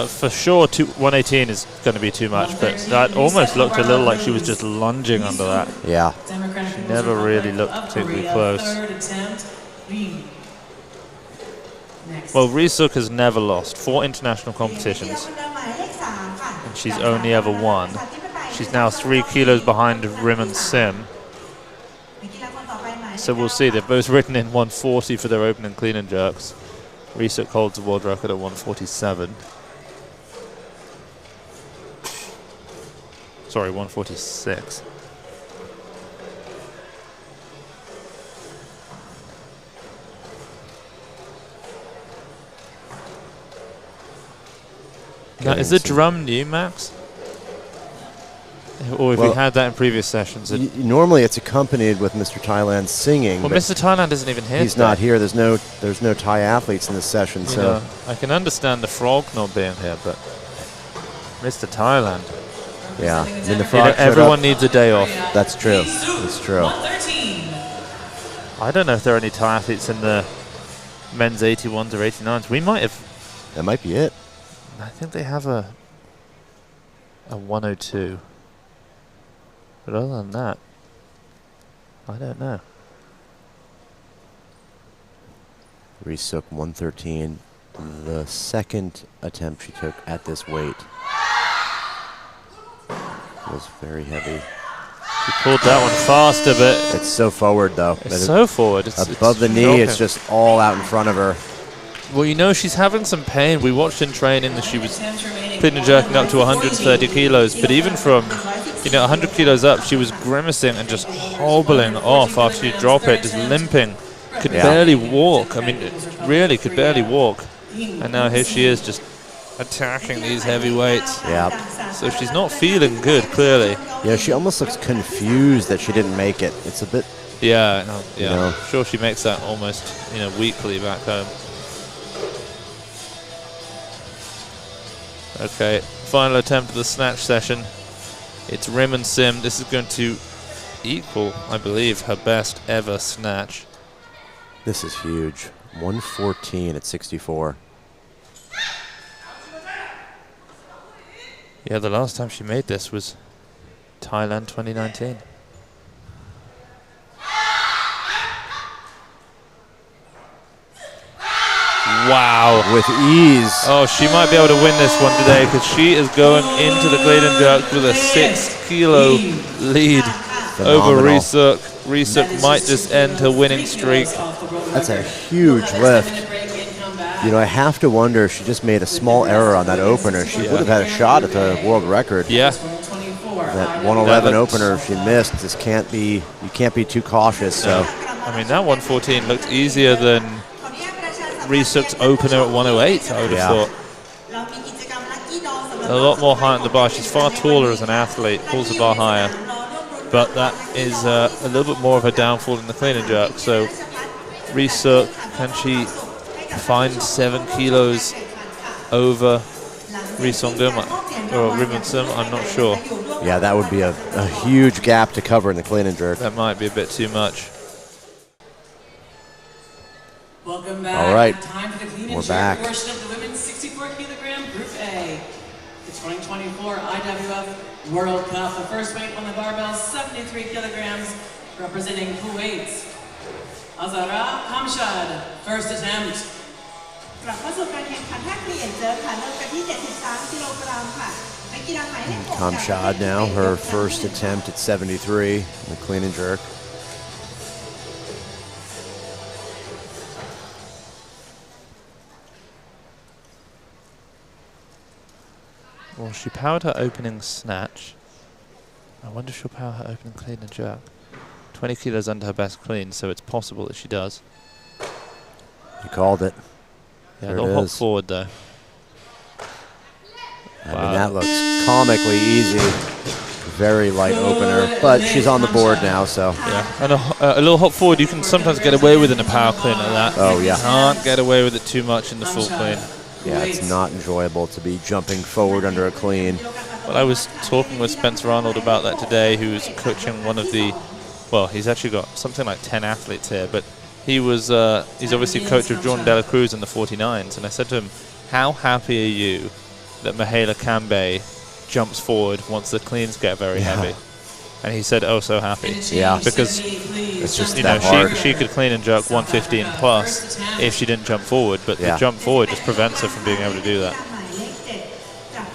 for sure, 118 is going to be too much, but that almost looked a little like she was just lunging under that. Yeah. She never really looked particularly close. Well, Ri-Suk has never lost 4 international competitions, and she's only ever won. She's now 3 kilos behind Rim and Sim. So we'll see. They've both written in 140 for their opening clean and jerks. Ri-Suk holds the world record at 147. Sorry, 146. Now, is the drum new, Max? Or have we had that in previous sessions? Normally it's accompanied with Mr. Thailand singing. Well, Mr. Thailand isn't even here. He's not here. There's no Thai athletes in this session. So I can understand the frog not being here, but Mr. Thailand. Yeah, I mean, the frog everyone needs a day off. That's true. That's true. I don't know if there are any Thai athletes in the men's 81s or 89s. We might have. That might be it. I think they have a 102. But other than that, I don't know. Ri-Suk 113. The second attempt she took at this weight was very heavy. She pulled that one faster, but it's so forward though. It's so forward. It's above the knee. It's just all out in front of her. Well, you know, she's having some pain. We watched in training that she was clean and jerking up to 130 kilos, but even from 100 kilos up, she was grimacing and just hobbling off after you drop it, just limping. Could barely walk. I mean, really could barely walk. And now here she is just attacking these heavy weights. Yeah. So she's not feeling good, clearly. Yeah, she almost looks confused that she didn't make it. It's a bit Yeah, no, yeah. You know? I'm sure she makes that almost, weekly back home. Okay, final attempt of the snatch session. It's Rim and Sim. This is going to equal, I believe, her best ever snatch. This is huge. 114 at 64. Yeah, the last time she made this was Thailand 2019. Wow. With ease. Oh, she might be able to win this one today because she is going into the clean and jerk with a 6 kilo lead over Reesuk. Reesuk might just end her winning streak. That's a huge lift. You know, I have to wonder if she just made a small error on that opener. She would have had a shot at the world record. Yeah. That 111 opener, she missed. This can't be, you can't be too cautious. So. I mean, that 114 looked easier than Reesuk's opener at 108, I would have thought. A lot more height on the bar. She's far taller as an athlete, pulls the bar higher. But that is a little bit more of a downfall in the clean and jerk. So Reesuk, can she find 7 kilos over Risongum or Rim and Sim? I'm not sure. Yeah, that would be a huge gap to cover in the clean and jerk. That might be a bit too much. Welcome back. All right, Time for the clean and we're jerk back. portion of the women's 64 kilogram Group A. The 2024 IWF World Cup. The first weight on the barbell, 73 kilograms, representing Kuwait. Azara Kamshad, first attempt. กลับเข้าสู่การแข่งขันท่าเปลี่ยนเจอค่ะเริ่มกันที่ 73 กิโลกรัมค่ะนักกีฬาหมายเลข 6 Kamshad now, her first attempt at 73 in the clean and jerk. Well, she powered her opening snatch. I wonder if she'll power her opening clean and jerk. 20 kilos under her best clean, so it's possible that she does. You called it. Yeah, There they'll it hop is. forward though. I mean, that looks comically easy. Very light opener, but she's on the board now, so. Yeah, and a little hop forward you can sometimes get away with in a power clean like that. Oh, yeah. You can't get away with it too much in the full clean. Yeah, it's not enjoyable to be jumping forward under a clean. Well, I was talking with Spencer Arnold about that today, who's coaching one of the, well, he's actually got something like 10 athletes here, but he was, he's obviously coach of Jordan Dela Cruz in the 49s, and I said to him, how happy are you that Mihaela Kambe jumps forward once the cleans get very heavy? And he said, oh, so happy. Yeah. Because it's just that hard. she could clean and jerk 115 plus if she didn't jump forward, but the jump forward just prevents her from being able to do that.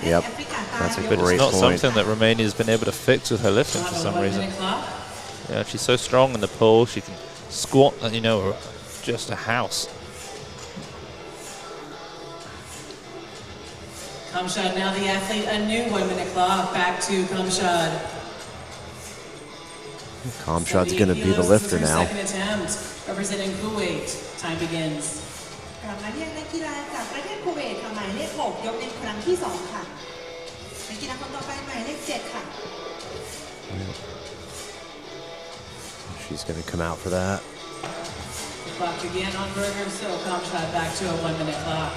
Yep, that's a But great it's not point. something that Romania's been able to fix with her lifting for some reason. Yeah, she's so strong in the pull, she can squat, just a house. Kamshad now the athlete, a new 1 minute clock, back to Kamshad. Kamshad's going to be the lifter now. Second attempt, representing Kuwait. Time begins. กลับมาที่นักกีฬาจากประเทศคูเวตค่ะหมายเลข 6 ยกในครั้งที่ 2 ค่ะนักกีฬาคนต่อไปหมายเลข 7 ค่ะ She's going to come out for that. The clock began on Berger, so Kamshad back to a 1 minute clock.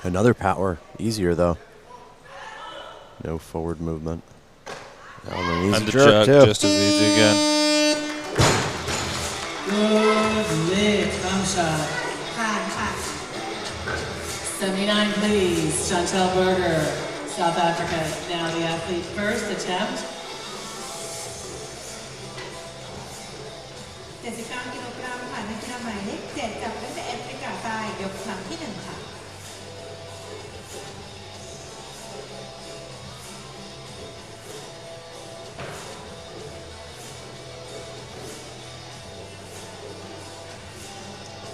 Another power, easier though. No forward movement. And the jerk too. just as easy again. Good lift, Kamshad. ผ่านค่ะ 79, please. Chantel Berger, South Africa. Now the athlete first attempt. 79 กิโลกรัมค่ะนักกีฬาหมายเลข 7 จากประเทศแอฟริกาใต้ยกครั้งที่ 1 ค่ะ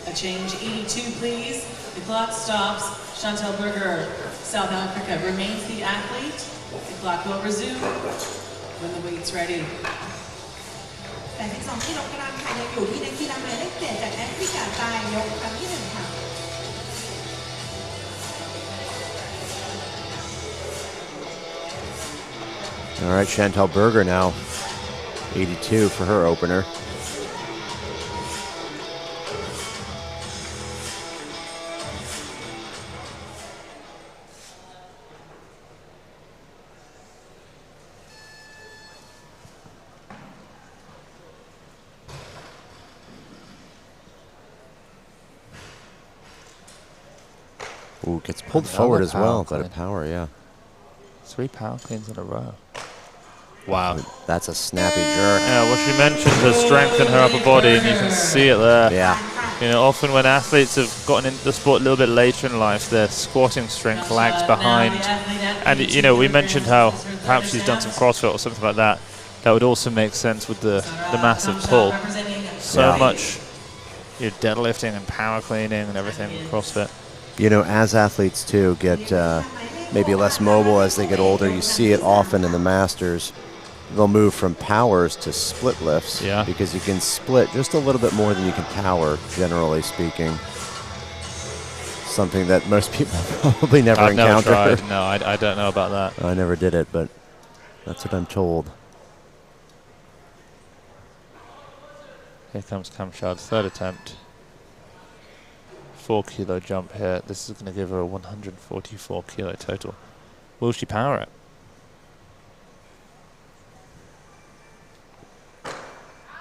A change 82, please. The clock stops. Chantal Berger, South Africa, remains the athlete. The clock will resume when the weight's ready. 82 กิโลกรัมค่ะยังอยู่ที่นักกีฬาหมายเลข 7 จากแอฟริกาใต้ยกครั้งที่ 1 ค่ะ All right, Chantal Berger now, 82 for her opener. Ooh, gets pulled forward as well, but a power, yeah. 3 power cleans in a row. Wow. That's a snappy jerk. Yeah, well, she mentioned her strength in her upper body, and you can see it there. Yeah. You know, often when athletes have gotten into the sport a little bit later in life, their squatting strength lags behind. And, you know, we mentioned how perhaps she's done some CrossFit or something like that. That would also make sense with the massive pull. So much, you know, deadlifting and power cleaning and everything in CrossFit. You know, as athletes, too, get maybe less mobile as they get older, you see it often in the Masters. They'll move from powers to split lifts because you can split just a little bit more than you can power, generally speaking. Something that most people probably never encounter. Never tried. No, I don't know about that. I never did it, but that's what I'm told. Here comes Kamshad's third attempt. 4 kilo jump here. This is going to give her a 144 kilo total. Will she power it?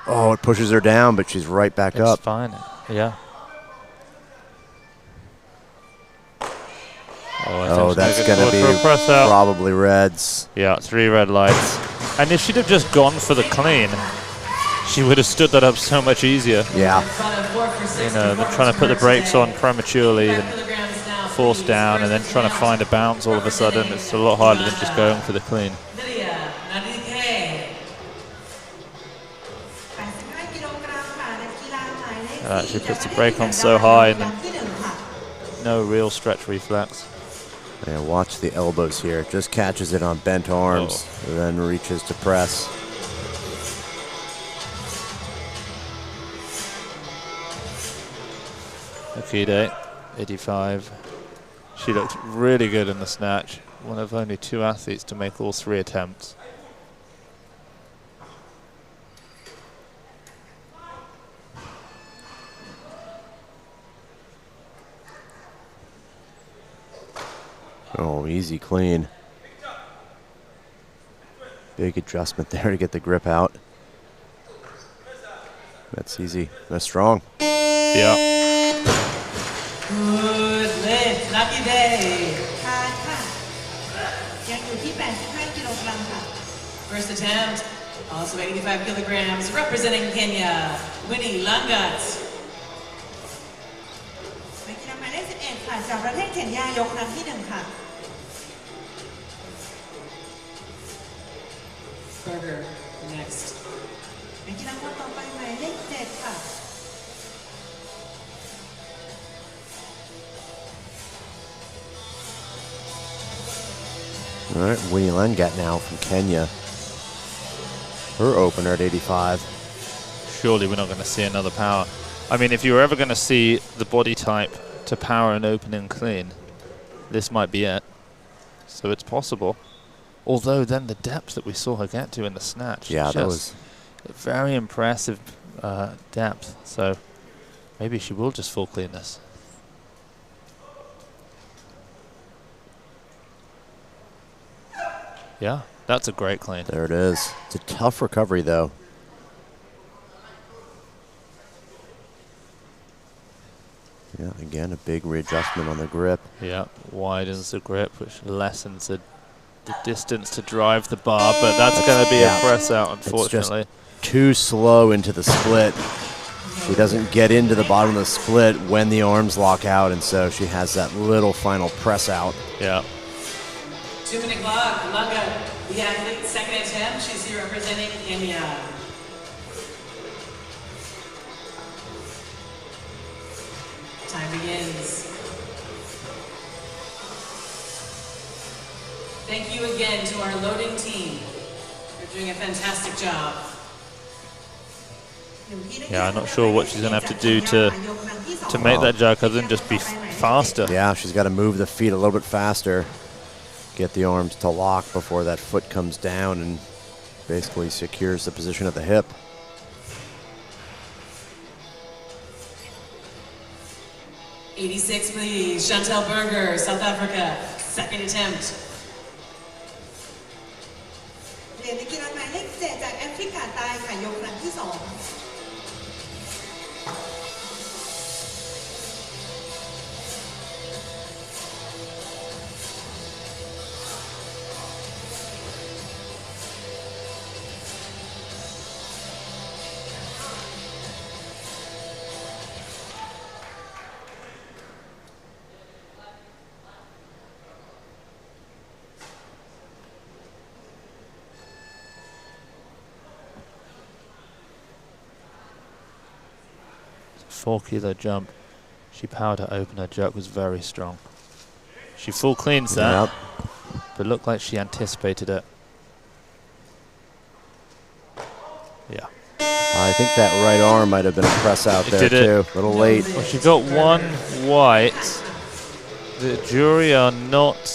Oh, it pushes her down, but she's right back up. It's fine. Yeah. Oh, that's going to be probably reds. Yeah, 3 red lights. And if she'd have just gone for the clean, she would have stood that up so much easier. Yeah. You know, they're trying to put the brakes on prematurely and force down and then trying to find a bounce all of a sudden. It's a lot harder than just going for the clean. She puts the brake on so high and then no real stretch reflex. Yeah, watch the elbows here. Just catches it on bent arms and then reaches to press. Akide, 85. She looked really good in the snatch. One of only 2 athletes to make all 3 attempts. Oh, easy clean. Big adjustment there to get the grip out. That's easy. That's strong. Yeah. Good lift. Lucky day. First attempt, also 85 kilograms, representing Kenya, Winnie Langat. นักกีฬาหมายเลข 11 ค่ะจากประเทศเคนยายกครั้งที่ 1 ค่ะ Berger next. นักกีฬาคนต่อไปหมายเลข 7 ค่ะ All right, Winnie Langat now from Kenya. Her opener at 85. Surely we're not going to see another power. I mean, if you were ever going to see the body type to power an opening clean, this might be it. So it's possible. Although then the depth that we saw her get to in the snatch, yeah, that was very impressive depth. So maybe she will just full clean this. Yeah, that's a great clean. There it is. It's a tough recovery, though. Yeah, again, a big readjustment on the grip. Yeah, widens the grip, which lessens the distance to drive the bar, but that's going to be a press out, unfortunately. It's just too slow into the split. She doesn't get into the bottom of the split when the arms lock out, and so she has that little final press out. Yeah. 2-minute clock. Lunga, the athlete, second attempt. She's here representing Kenya. Time begins. Thank you again to our loading team. You're doing a fantastic job. Yeah, I'm not sure what she's going to have to do to make that jerk other than just be faster. Yeah, she's got to move the feet a little bit faster. Get the arms to lock before that foot comes down and basically secures the position at the hip. '86, please. Chantal Berger, South Africa. Second attempt. เหรียญในกีฬาหมายเลข7จากแอฟริกาใต้ค่ะยกครั้งที่2 4-kilo jump. She powered her open. Her jerk was very strong. She full cleans that, but looked like she anticipated it. Yeah. I think that right arm might have been a press out there too. A little late. Well, she got one white. The jury are not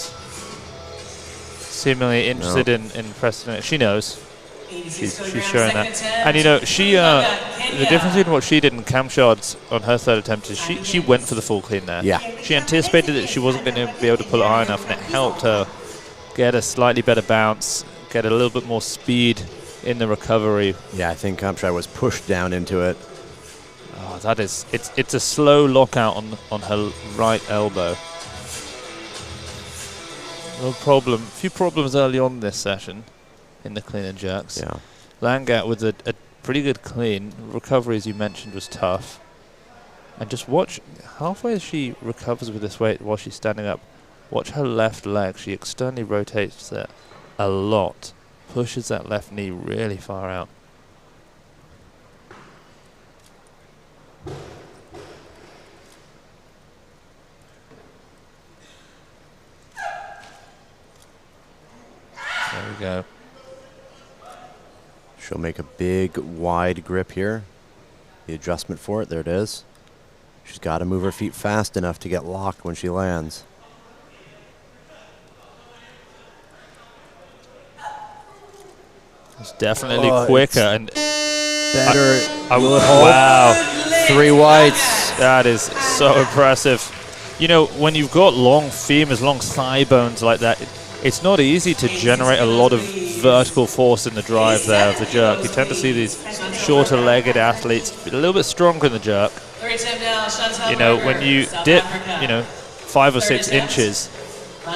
seemingly interested in pressing it. She knows. She's showing that. And you know, the difference between what she did and Cam Shard's on her third attempt is she went for the full clean there. Yeah. She anticipated that she wasn't going to be able to pull it high enough, and it helped her get a slightly better bounce, get a little bit more speed in the recovery. Yeah, I think Cam Shard was pushed down into it. Oh, that is, it's a slow lockout on her right elbow. No problem. A few problems early on this session in the clean and jerks. Yeah. Langat with a pretty good clean. Recovery, as you mentioned, was tough. And just watch, halfway as she recovers with this weight while she's standing up, watch her left leg. She externally rotates it a lot. Pushes that left knee really far out. There we go. She'll make a big, wide grip here. The adjustment for it, there it is. She's got to move her feet fast enough to get locked when she lands. It's definitely quicker and better. Wow. 3 whites. That is so impressive. You know, when you've got long femurs, long thigh bones like that, it's not easy to generate a lot of vertical force in the drive there of the jerk. You tend to see these shorter-legged athletes a little bit stronger in the jerk. You know, when you dip, 5 or 6 inches,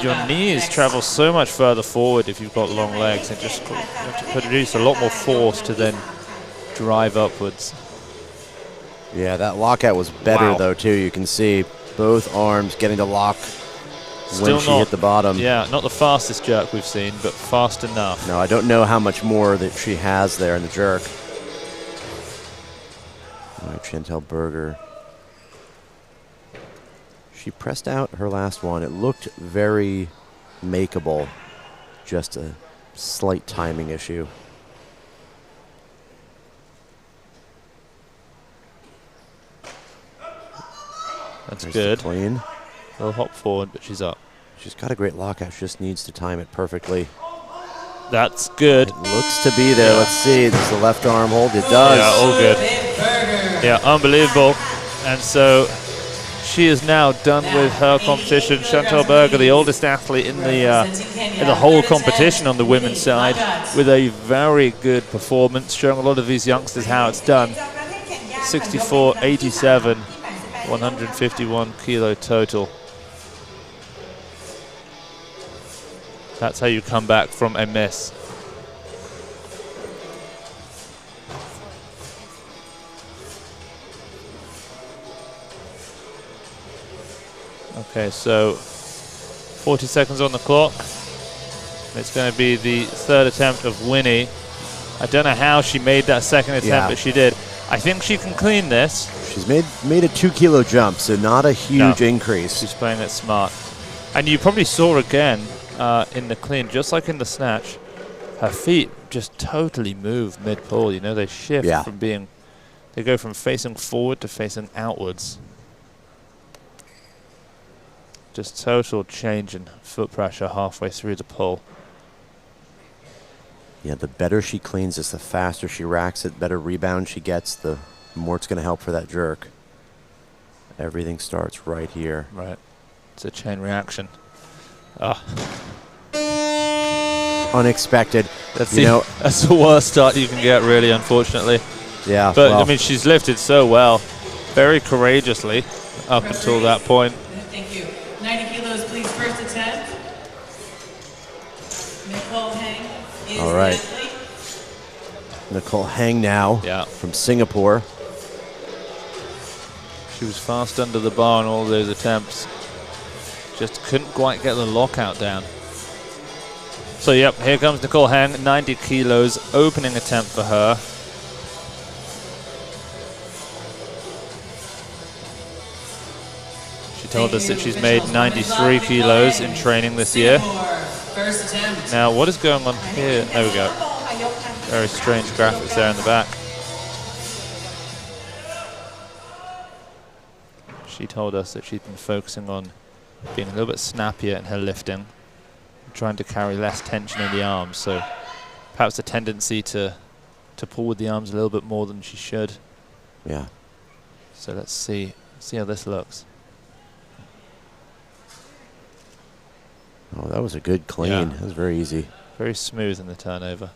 your knees travel so much further forward if you've got long legs, and just you have to produce a lot more force to then drive upwards. Yeah, that lockout was better though too. You can see both arms getting to lock when she hit the bottom. Yeah, not the fastest jerk we've seen, but fast enough. No, I don't know how much more that she has there in the jerk. All right, Chantal Berger. She pressed out her last one. It looked very makeable. Just a slight timing issue. That's There's good. the clean. Little hop forward, but she's up. She's got a great lockout. She just needs to time it perfectly. That's good. It looks to be there. Let's see. Does the left arm hold? It does. Yeah, all good. Yeah, unbelievable. And so she is now done with her competition. Chantal Berger, the oldest athlete in the whole competition on the women's side, with a very good performance, showing a lot of these youngsters how it's done. 64-87, 151 kilo total. That's how you come back from a miss. Okay, so 40 seconds on the clock. It's going to be the third attempt of Winnie. I don't know how she made that second attempt, but she did. I think she can clean this. She's made a 2 kilo jump, so not a huge increase. She's playing it smart. And you probably saw again, in the clean, just like in the snatch, her feet just totally move mid-pull. You know, they shift from being, they go from facing forward to facing outwards. Just total change in foot pressure halfway through the pull. Yeah, the better she cleans this, the faster she racks it, better rebound she gets, the more it's going to help for that jerk. Everything starts right here. Right. It's a chain reaction. Unexpected. That's the worst start you can get, really, unfortunately. Yeah. But, I mean, she's lifted so well, very courageously up until that point. Thank you. 90 kilos, please, first attempt. Nicole Hang is all right. the athlete. Nicole Hang now from Singapore. She was fast under the bar on all those attempts. Just couldn't quite get the lockout down. So, yep, here comes Nicole Hang, 90 kilos, opening attempt for her. She told us that she's made 93 kilos in training this year. First attempt. Now, what is going on here? There we go. Very strange graphics there in the back. She told us that she's been focusing on being a little bit snappier in her lifting, trying to carry less tension in the arms, so perhaps a tendency to pull with the arms a little bit more than she should. Yeah. So let's see how this looks. Oh, that was a good clean. Yeah. That was very easy. Very smooth in the turnover.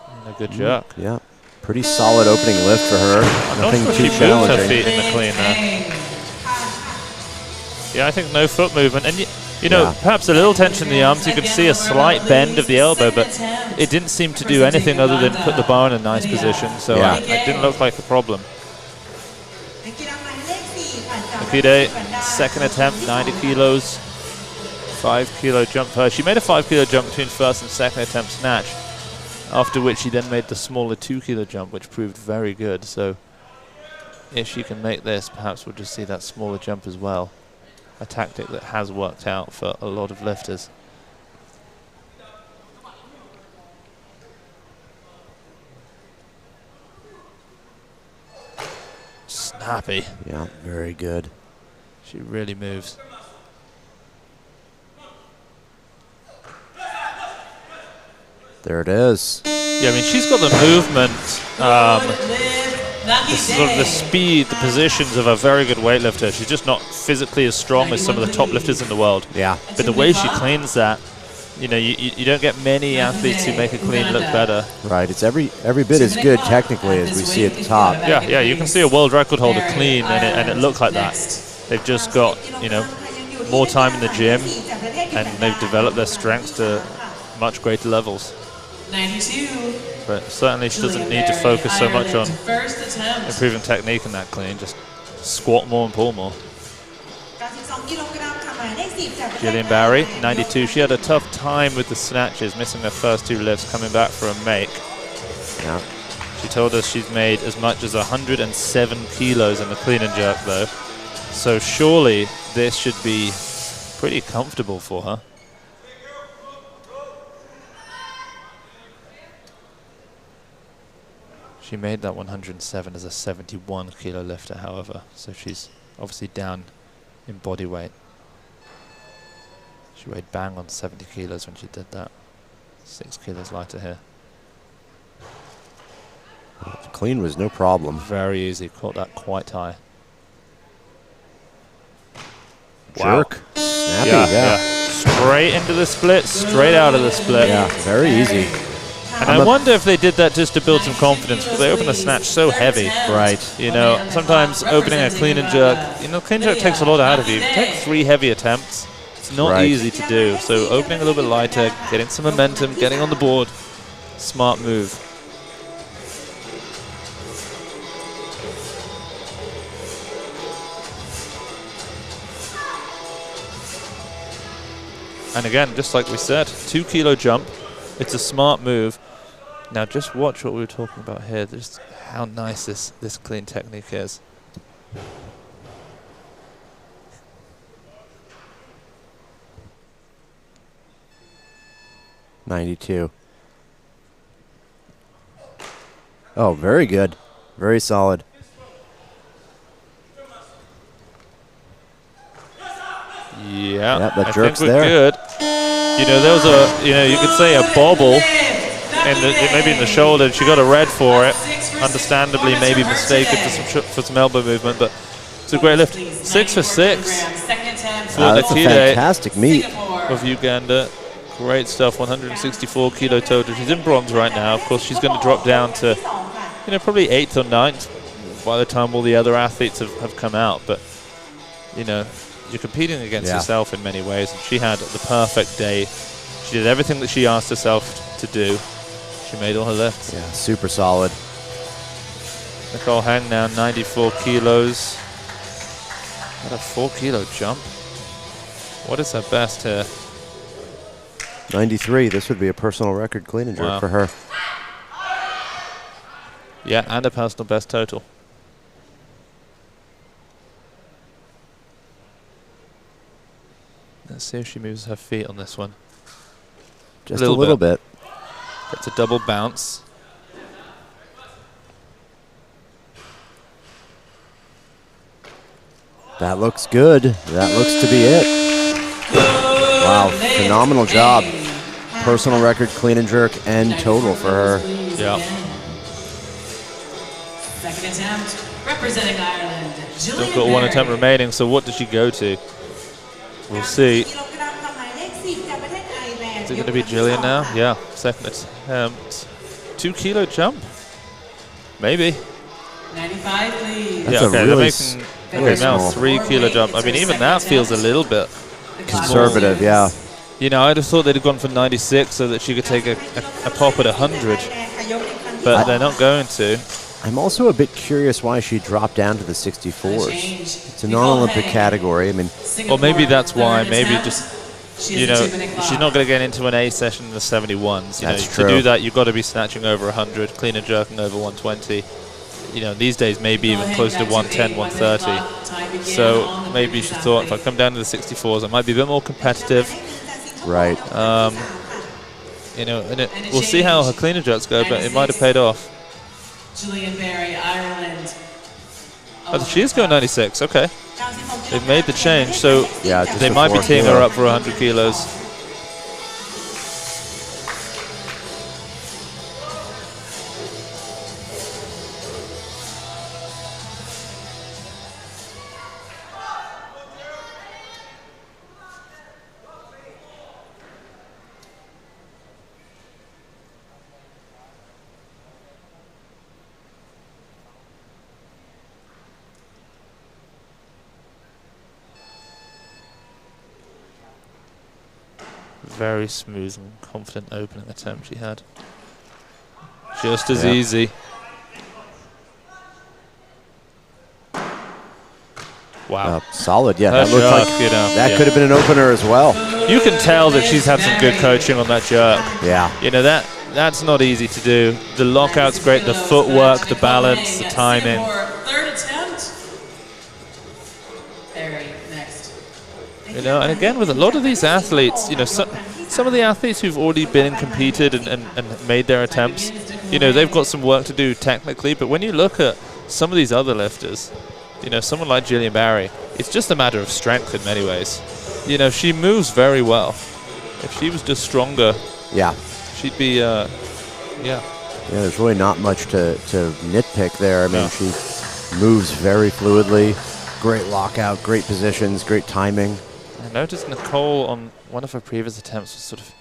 And a good jerk. Yeah. Pretty solid opening lift for her. Nothing Not too sure she moved her challenging. feet in the clean there. Yeah, I think no foot movement. And you know, perhaps a little tension in the arms. You could see a slight bend of the elbow, but it didn't seem to do anything other than put the bar in a nice position. So it didn't look like a problem. Akide, second attempt, 90 kilos. 5 kilo jump for her. She made a 5 kilo jump between first and second attempt snatch, after which she then made the smaller 2 kilo jump, which proved very good. So if she can make this, perhaps we'll just see that smaller jump as well. A tactic that has worked out for a lot of lifters. Snappy. Yeah, very good. She really moves. There it is. Yeah, I mean, she's got the movement, the speed, the positions of a very good weightlifter. She's just not physically as strong as some of the top lifters in the world. Yeah. But the way she cleans that, you know, you don't get many athletes who make a clean look better. Right. It's every bit as good technically as we see at the top. Yeah, you can see a world record holder clean, and it looked like that. They've just got, you know, more time in the gym, and they've developed their strengths to much greater levels. 92. But certainly she doesn't need to focus so much on improving technique in that clean. Just squat more and pull more. Gillian Barry, 92. She had a tough time with the snatches, missing her first 2 lifts, coming back for a make. Yeah. She told us she's made as much as 107 kilos in the clean and jerk, though. So surely this should be pretty comfortable for her. She made that 107 as a 71 kilo lifter, however, so she's obviously down in body weight. She weighed bang on 70 kilos when she did that. 6 kilos lighter here. The clean was no problem. Very easy, caught that quite high. Jerk. Wow. Snappy, Yeah. Straight into the split, straight out of the split. Yeah, very easy. And I wonder if they did that just to build some confidence, because they open the snatch so heavy. Right. You know, sometimes opening a clean and jerk, you know, clean jerk takes a lot out of you. Take 3 heavy attempts. It's not easy to do. So opening a little bit lighter, getting some momentum, getting on the board, smart move. And again, just like we said, 2 kilo jump. It's a smart move. Now just watch what we were talking about here. Just how nice this clean technique is. 92. Oh, very good. Very solid. Yeah, Yep, that I jerk's think we're there. good. You know, there was a, you know, you could say a bobble maybe in the shoulder. She got a red for it. Understandably, maybe mistaken for some elbow movement, but it's a great lift. 6 for 6 for That's a Akide fantastic meet. of Uganda. Great stuff. 164 kilo total. She's in bronze right now. Of course, she's going to drop down to, you know, probably 8th or 9th by the time all the other athletes have come out. But, you know, you're competing against yourself in many ways, and she had the perfect day. She did everything that she asked herself to do. She made all her lifts. Yeah, super solid. Nicole Hang now, 94 kilos. What a 4-kilo jump. What is her best here? 93. This would be a personal record clean and jerk for her. Yeah, and a personal best total. Let's see if she moves her feet on this one. Just a little bit. Gets a double bounce. That looks good. That looks to be it. Wow, phenomenal job. Personal record clean and jerk and total for her. Yeah. Second attempt, representing Ireland, Still got one attempt remaining, so what does she go to? We'll see. Is it going to be Jillian now? Yeah, second attempt. 2-kilo jump? Maybe. 95, please. That's yeah, okay, a really okay, now 3-kilo jump. I mean, even that feels a little bit conservative, yeah. You know, I'd have thought they'd have gone for 96 so that she could take a pop at 100. But they're not going to. I'm also a bit curious why she dropped down to the 64s. It's a non-Olympic category. I mean, well, maybe that's why. Maybe just, you know, she's not going to get into an A session in the 71s. You know, true. To do that, you've got to be snatching over 100, clean and jerking over 120. You know, these days maybe even close to 110, 130. So maybe she thought, if I come down to the 64s, I might be a bit more competitive. Right. You know, and we'll see how her clean and jerks go, but it might have paid off. Julian Berry, Ireland. Oh, she is going 96. Okay. They've made the change, so yeah, they might be teeing her up for 100 kilos. Very smooth and confident opening attempt she had. Just as easy. Wow. Solid, yeah. Her That looked like jerk, you know, that could have been an opener as well. You can tell that she's had some good coaching on that jerk. Yeah. You know, that's not easy to do. The lockout's great, the footwork, the balance, the timing. Third attempt. Berry, next. You know, and again, with a lot of these athletes, you know, some of the athletes who've already been and competed and made their attempts, you know, they've got some work to do technically, but when you look at some of these other lifters, you know, someone like Jillian Barry, it's just a matter of strength in many ways. You know, she moves very well. If she was just stronger, she'd be, yeah, there's really not much to nitpick there. I mean, she moves very fluidly, great lockout, great positions, great timing. I noticed Nicole on one of her previous attempts was sort of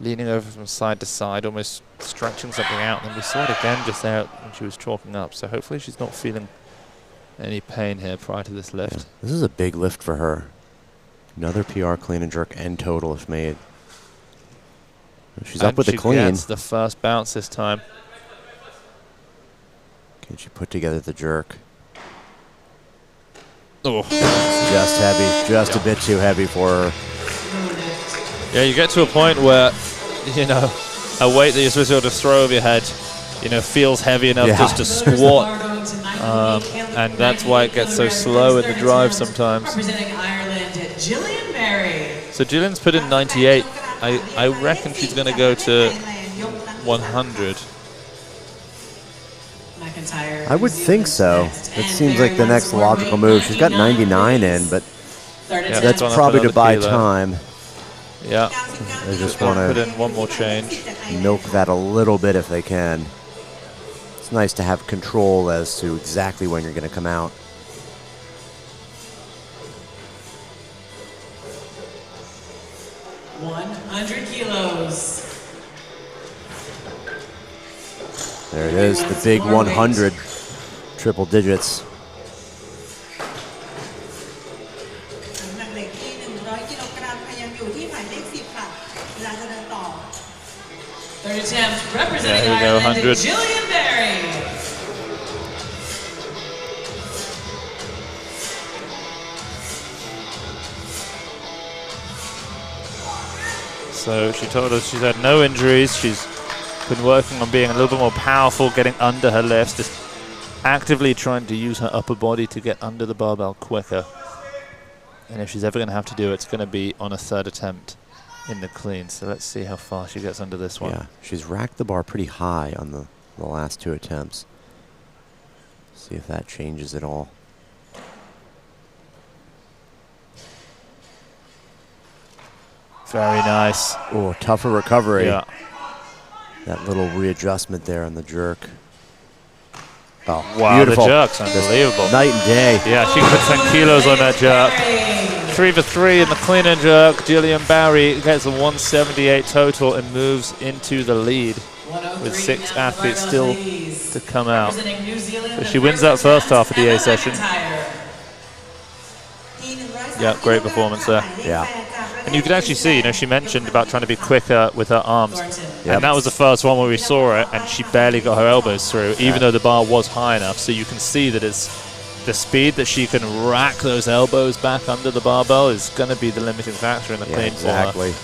leaning over from side to side, almost stretching something out, and we saw it again just there when she was chalking up. So hopefully she's not feeling any pain here prior to this lift. Yeah, this is a big lift for her. Another PR clean and jerk and total if made. She's up with the clean. She gets the first bounce this time. Can she put together the jerk? Oh. It's just heavy, just a bit too heavy for her. Yeah, you get to a point where, you know, a weight that you're supposed to be able to throw over your head, you know, feels heavy enough just to squat. And that's why it gets so slow in the drive sometimes. Representing Ireland, Jillian Berry. So Jillian's put in 98. I reckon she's going to go to 100. McIntyre. I would think so. It seems like the next logical move. She's got 99 in, but that's probably to buy time. Yeah. They just want put to in one more change. milk that a little bit if they can. It's nice to have control as to exactly when you're going to come out. kilos. There it is, the big 100, triple digits. น้ำหนักเหล็กที่100 กิโลกรัมค่ะยังอยู่ที่หมายเลข 10 ค่ะเวลาจะเดินต่อ Third attempt, representing Yeah, here we go, Ireland, 100. Gillian Berry. So she told us she's had no injuries. She's been working on being a little bit more powerful, getting under her lifts, just actively trying to use her upper body to get under the barbell quicker. And if she's ever going to have to do it, it's going to be on a third attempt in the clean. So let's see how far she gets under this one. Yeah, she's racked the bar pretty high on the last 2 attempts. See if that changes at all. Very nice. Oh, tougher recovery. Yeah. That little readjustment there on the jerk. Oh, Wow, beautiful. the jerk's unbelievable. Night and day. Yeah, she can put 10 kilos on that jerk. 3 for 3 in the clean and jerk. Gillian Barry gets a 178 total and moves into the lead with 6 athletes still to come out. So she wins that first half of the A session. Yeah, great performance there. Yeah. And you could actually see, you know, she mentioned about trying to be quicker with her arms. Yep. And that was the first one where we saw it, and she barely got her elbows through, even though the bar was high enough. So you can see that it's the speed that she can rack those elbows back under the barbell is going to be the limiting factor in the clean exactly. for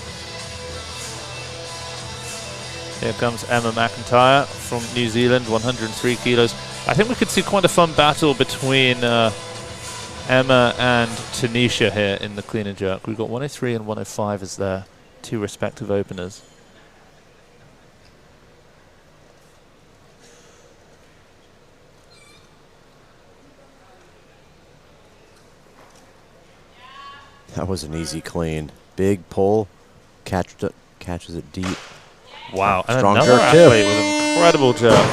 her. Here comes Emma McIntyre from New Zealand, 103 kilos. I think we could see quite a fun battle between Emma and Tenishia here in the clean and jerk. We've got 103 and 105 as their 2 respective openers. That was an easy clean. Big pull, catches it deep. Wow, and Strong another jerk athlete too. with an incredible jerk.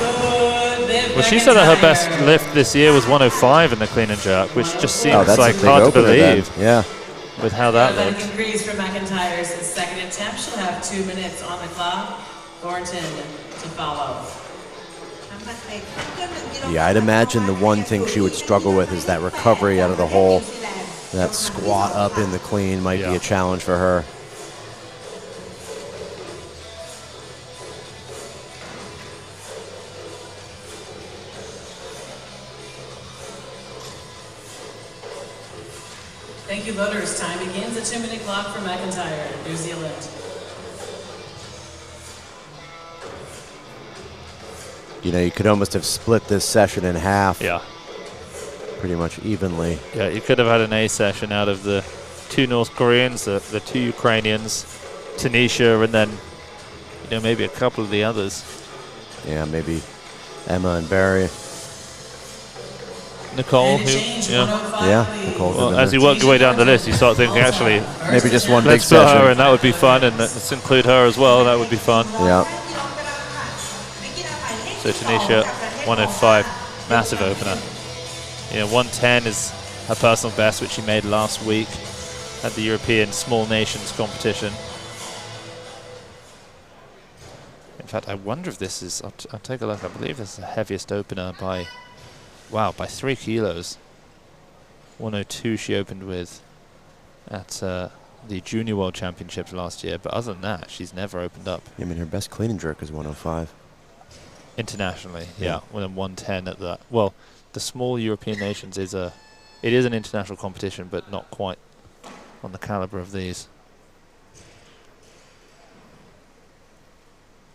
Well, she said that her best lift this year was 105 in the clean and jerk, which just seems that's like a big hard to opener then. believe Yeah. with how that looked. Degrees for McIntyre's second attempt. She'll have 2 minutes on the clock. Thornton to follow. Yeah, I'd imagine the one thing she would struggle with is that recovery out of the hole. That squat up in the clean might be a challenge for her. Thank you, voters. Time begins. A 2-minute clock for McIntyre, New Zealand. You know, you could almost have split this session in half. Yeah. Pretty much evenly. Yeah, you could have had an A session out of the 2 North Koreans, the 2 Ukrainians, Tenishia, and then, you know, maybe a couple of the others. Yeah, maybe Emma and Barry. Nicole, Nicole. Well, as you work your way down the list, you start thinking, actually, maybe just one big let's put session. her, and that would be fun, and let's include her as well. That would be fun. Yeah. So Tenishia, 105, massive opener. You know, 110 is her personal best, which she made last week at the European Small Nations competition. In fact, I wonder if this is, I'll take a look, I believe this is the heaviest opener by, wow, by 3 kilos. 102 she opened with at the Junior World Championships last year, but other than that, she's never opened up. I mean, her best clean and jerk is 105. Internationally, yeah, within 110 at that. Well, the small European nations it is an international competition, but not quite on the caliber of these.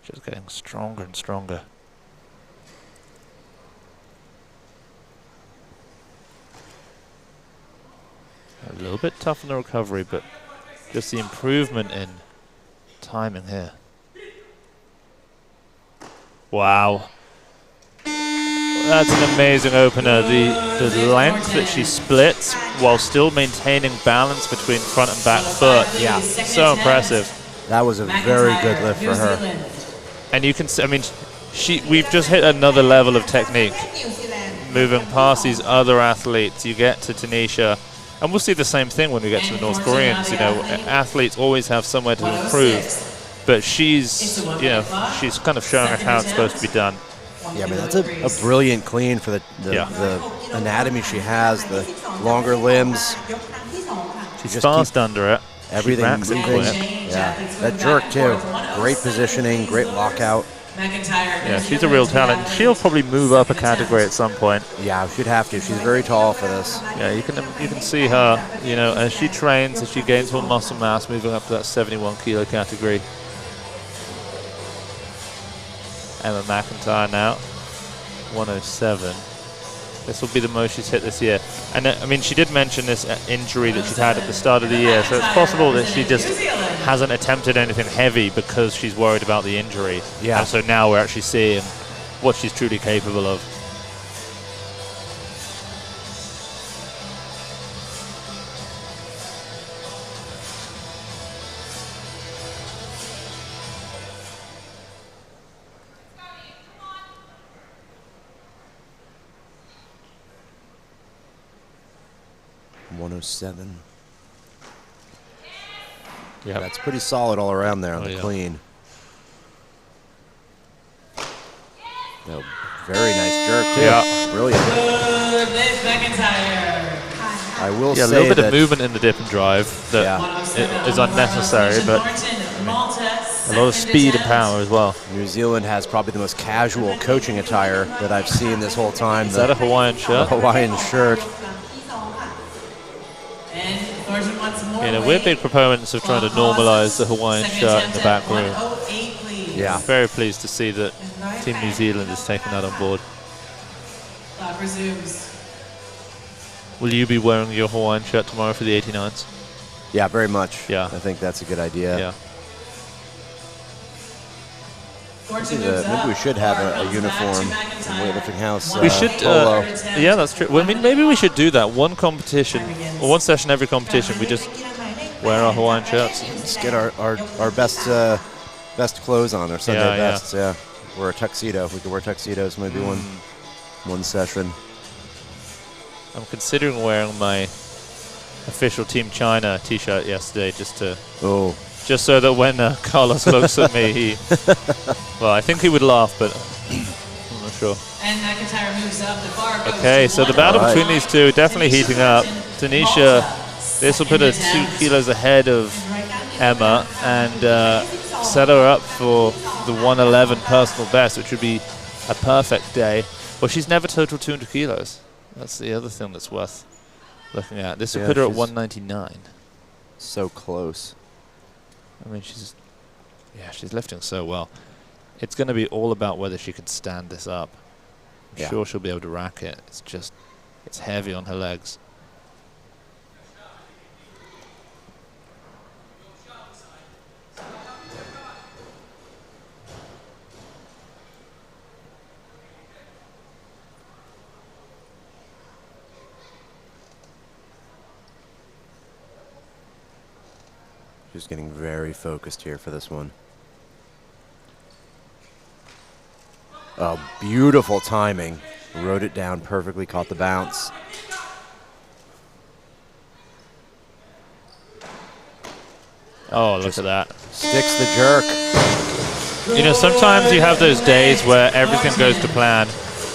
Just getting stronger and stronger. A little bit tough in the recovery, but just the improvement in timing here. Wow. That's an amazing opener. The length that she splits while still maintaining balance between front and back foot. Yeah. So impressive. That was a very good lift for her. And you can see, I mean, we've just hit another level of technique. Moving past these other athletes, you get to Tenishia, and we'll see the same thing when we get to the North Koreans. You know, athletes always have somewhere to improve, but she's kind of showing us how it's supposed to be done. Yeah, I mean, that's a brilliant clean for the anatomy she has, the longer limbs. She's fast under it. Everything moving. Yeah, that jerk too. Great positioning, great lockout. Yeah, she's a real talent. She'll probably move up a category at some point. Yeah, she'd have to. She's very tall for this. Yeah, you can see her, you know, as she trains, as she gains more muscle mass, moving up to that 71 kilo category. Emma McIntyre now, 107. This will be the most she's hit this year. And I mean, she did mention this injury that she'd had at the start of the year, so it's possible that she just hasn't attempted anything heavy because she's worried about the injury. Yeah. And so now we're actually seeing what she's truly capable of. Yeah, that's pretty solid all around there on the yeah. clean. No, very nice jerk too. Yeah. Brilliant. I will say a little bit that of movement in the dip and drive that is unnecessary, but a lot of speed and power as well. New Zealand has probably the most casual coaching attire that I've seen this whole time. Is that a Hawaiian shirt? A Hawaiian shirt. You know, we're big proponents of trying to normalize the Hawaiian shirt in the back room. Yeah. Very pleased to see that Team New Zealand is taking that on board. Will you be wearing your Hawaiian shirt tomorrow for the 89s? Yeah, very much. Yeah. I think that's a good idea. Yeah. Maybe we should have a uniform in Weightlifting House. We should, yeah, that's true. Well, I mean, maybe we should do that. One competition, or one session every competition, we just wear our Hawaiian shirts. Let's get our best clothes on, our Sunday bests, yeah. Wear a tuxedo. We could wear tuxedos maybe one session. I'm considering wearing my official Team China t-shirt yesterday just so that when Carlos looks at me, he, well, I think he would laugh, but I'm not sure. And McIntyre moves up. The bar goes Okay, so the battle between these two definitely heating up. Tenishia, this will put her 2 kilos ahead of Emma and set her up for the 111 personal best, which would be a perfect day. Well, she's never totaled 200 kilos. That's the other thing that's worth looking at. This will put her at 199. So close. I mean, she's lifting so well. It's going to be all about whether she can stand this up. I'm sure she'll be able to rack it. It's heavy on her legs. Just getting very focused here for this one. Oh, beautiful timing. Wrote it down perfectly, caught the bounce. Oh, look at that. Sticks the jerk. You know, sometimes you have those days where everything goes to plan.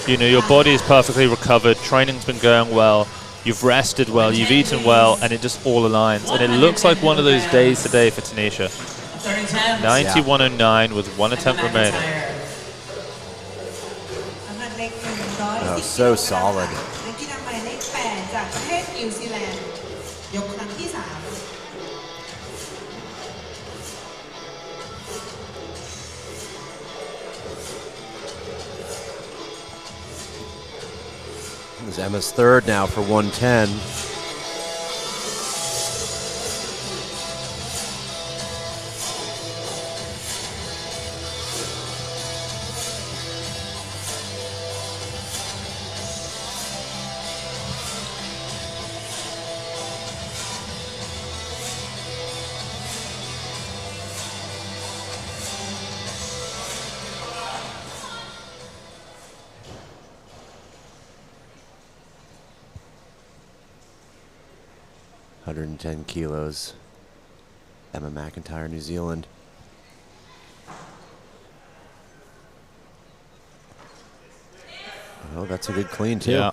You know, your body is perfectly recovered, training's been going well, you've rested well, you've eaten well, and it just all aligns. And it looks like one of those days today for Tenishia. 91.09 with one attempt remaining. Oh, so solid. This is Emma's third now for 110. 110 kilos. Emma McIntyre, New Zealand. Oh, that's a good clean, too. Yeah.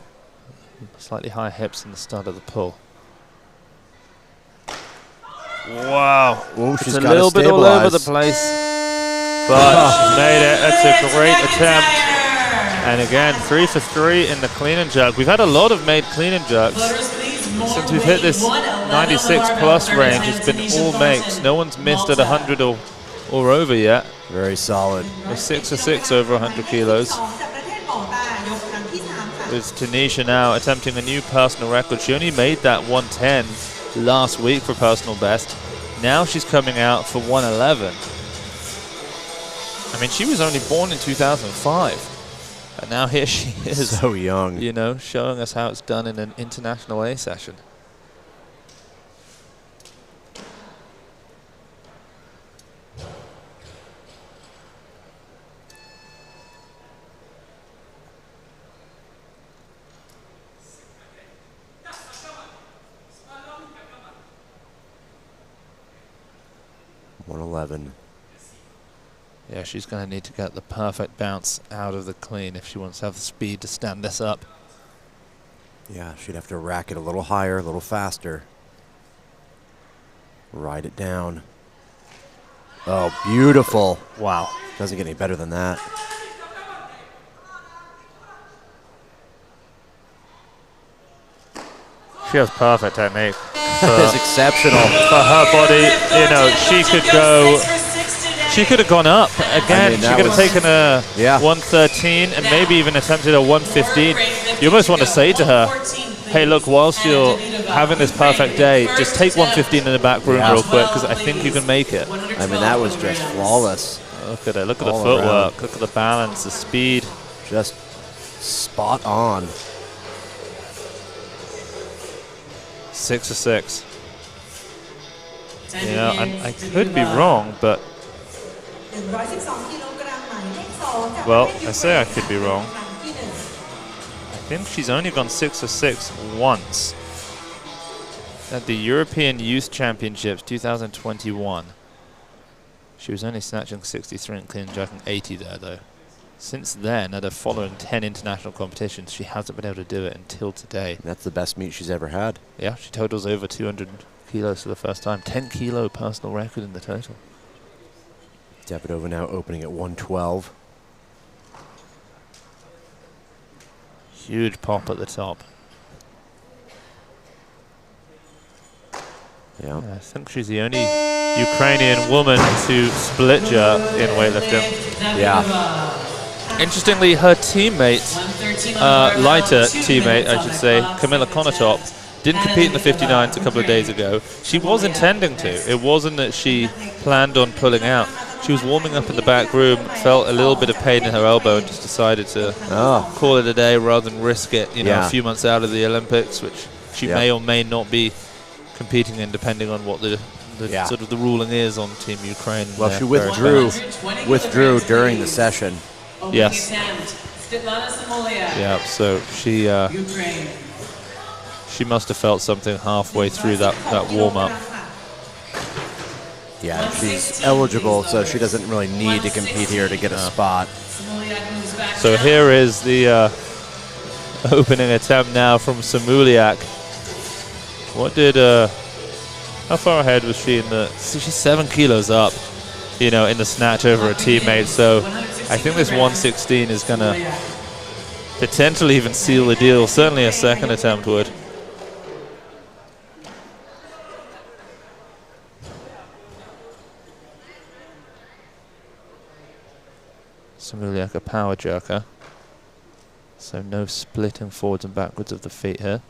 Slightly higher hips in the start of the pull. Wow. Oh, she's a little bit all over the place. But she's made it. That's a great attempt. And again, 3 for 3 in the clean and jerk. We've had a lot of made clean and jerks. Since we've hit this 96 plus range, it's been all makes. No one's missed at 100 or over yet. Very solid. We're 6 for 6 over 100 kilos. With Tenishia now attempting a new personal record. She only made that 110 last week for personal best. Now she's coming out for 111. I mean, she was only born in 2005. And now here she is. So young. You know, showing us how it's done in an international A session. Yeah, she's going to need to get the perfect bounce out of the clean if she wants to have the speed to stand this up. Yeah, she'd have to rack it a little higher, a little faster. Ride it down. Oh, beautiful. Wow. Doesn't get any better than that. She has perfect technique. It's exceptional. For her body, you know, she could go... She could have gone up. Again, she could have taken a 113 and maybe even attempted a 115. You almost want to say to her, hey, look, whilst you're having this perfect day, just take 115 in the back room real quick, because I think you can make it. I mean, that was just flawless. Look at it. Look at the footwork. Look at the balance, the speed. Just spot on. 6 for 6. You know, I could be wrong, but... Well, I say I could be wrong. I think she's only gone 6 for 6 once. At the European Youth Championships 2021. She was only snatching 63 and clean and jerking 80 there, though. Since then, at her following 10 international competitions, she hasn't been able to do it until today. That's the best meet she's ever had. Yeah, she totals over 200 kilos for the first time. 10 kilo personal record in the total. Davidova now opening at 112. Huge pop at the top. Yeah. I think she's the only Ukrainian woman to split jerk in weightlifting. Yeah. Interestingly, her teammate, lighter teammate, I should say, Kamila Konotop, didn't compete in the 59s a couple of days ago. She was intending to. It wasn't that she planned on pulling out. She was warming up in the back room, felt a little bit of pain in her elbow, and just decided to call it a day rather than risk it, you know, a few months out of the Olympics, which she may or may not be competing in, depending on what the sort of the ruling is on Team Ukraine. Well, she withdrew during the session. Yes. Yeah, so she must have felt something halfway through that warm-up. Yeah, she's eligible, so she doesn't really need to compete here to get a spot. So here is the opening attempt now from Samuliak. What did, how far ahead was she in the, she's 7 kilos up, you know, in the snatch over a teammate. So I think this 116 is going to potentially even seal the deal. Certainly a second attempt would. Samuliak, a power jerker. So no splitting forwards and backwards of the feet here.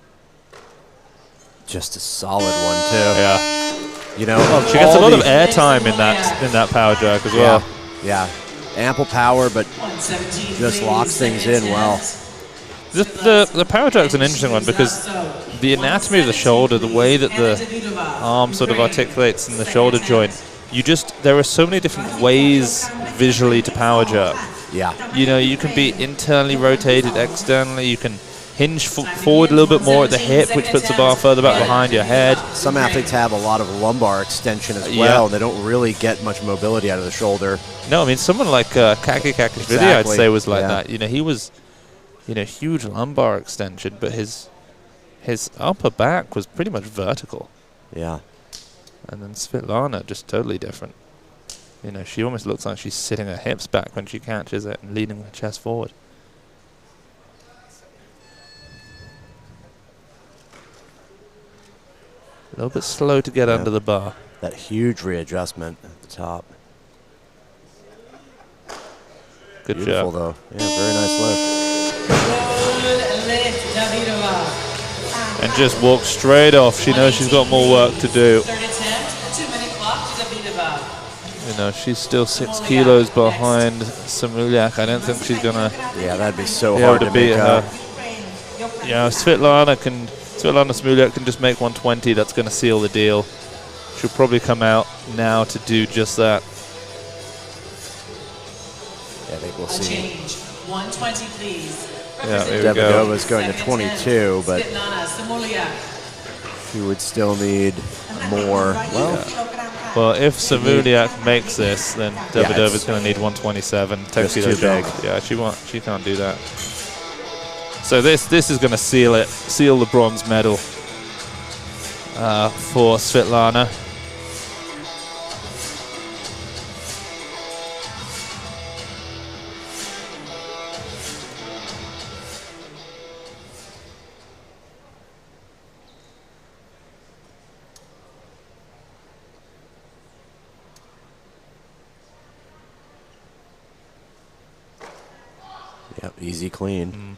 Just a solid one, too. Yeah. You know, she gets a lot of air time in that power jerk as well. Yeah. Ample power, but just locks things in well. The power jerk is an interesting one because the anatomy of the shoulder, the way that the arm sort of articulates in the shoulder joint, there are so many different ways visually to power jerk. Yeah. You know, you can be internally rotated, externally, you can hinge forward a little bit more at the hip, which puts the bar further back behind your head. Some athletes have a lot of lumbar extension as well. Yeah. They don't really get much mobility out of the shoulder. No, I mean, someone like Kakishvili, I'd say, was like that. You know, he was, huge lumbar extension, but his upper back was pretty much vertical. Yeah. And then Svetlana, just totally different. You know, she almost looks like she's sitting her hips back when she catches it and leaning her chest forward. A little bit slow to get under the bar. That huge readjustment at the top. Good Beautiful, job. though. Yeah, very nice lift. Good lift, Davidova. And just walk straight off. She knows she's got more work to do. Third attempt, 2-minute clock to Davidova. You know, she's still 6 kilos behind Samuliak. I don't think she's going to Yeah, that'd be so be hard able to to beat make her. up. Yeah, Svetlana Samuliak can just make 120. That's going to seal the deal. She'll probably come out now to do just that. Yeah, I think we'll A see. change, 120 please. Yeah, here we go. Davidova's going to 22, but Svetlana Samuliak. she would still need more. Well, if Samuliak makes this, then Davidova's it's going to need 127. just too big. Yeah, she can't do that. So this is going to seal the bronze medal for Svetlana. Yep, easy clean.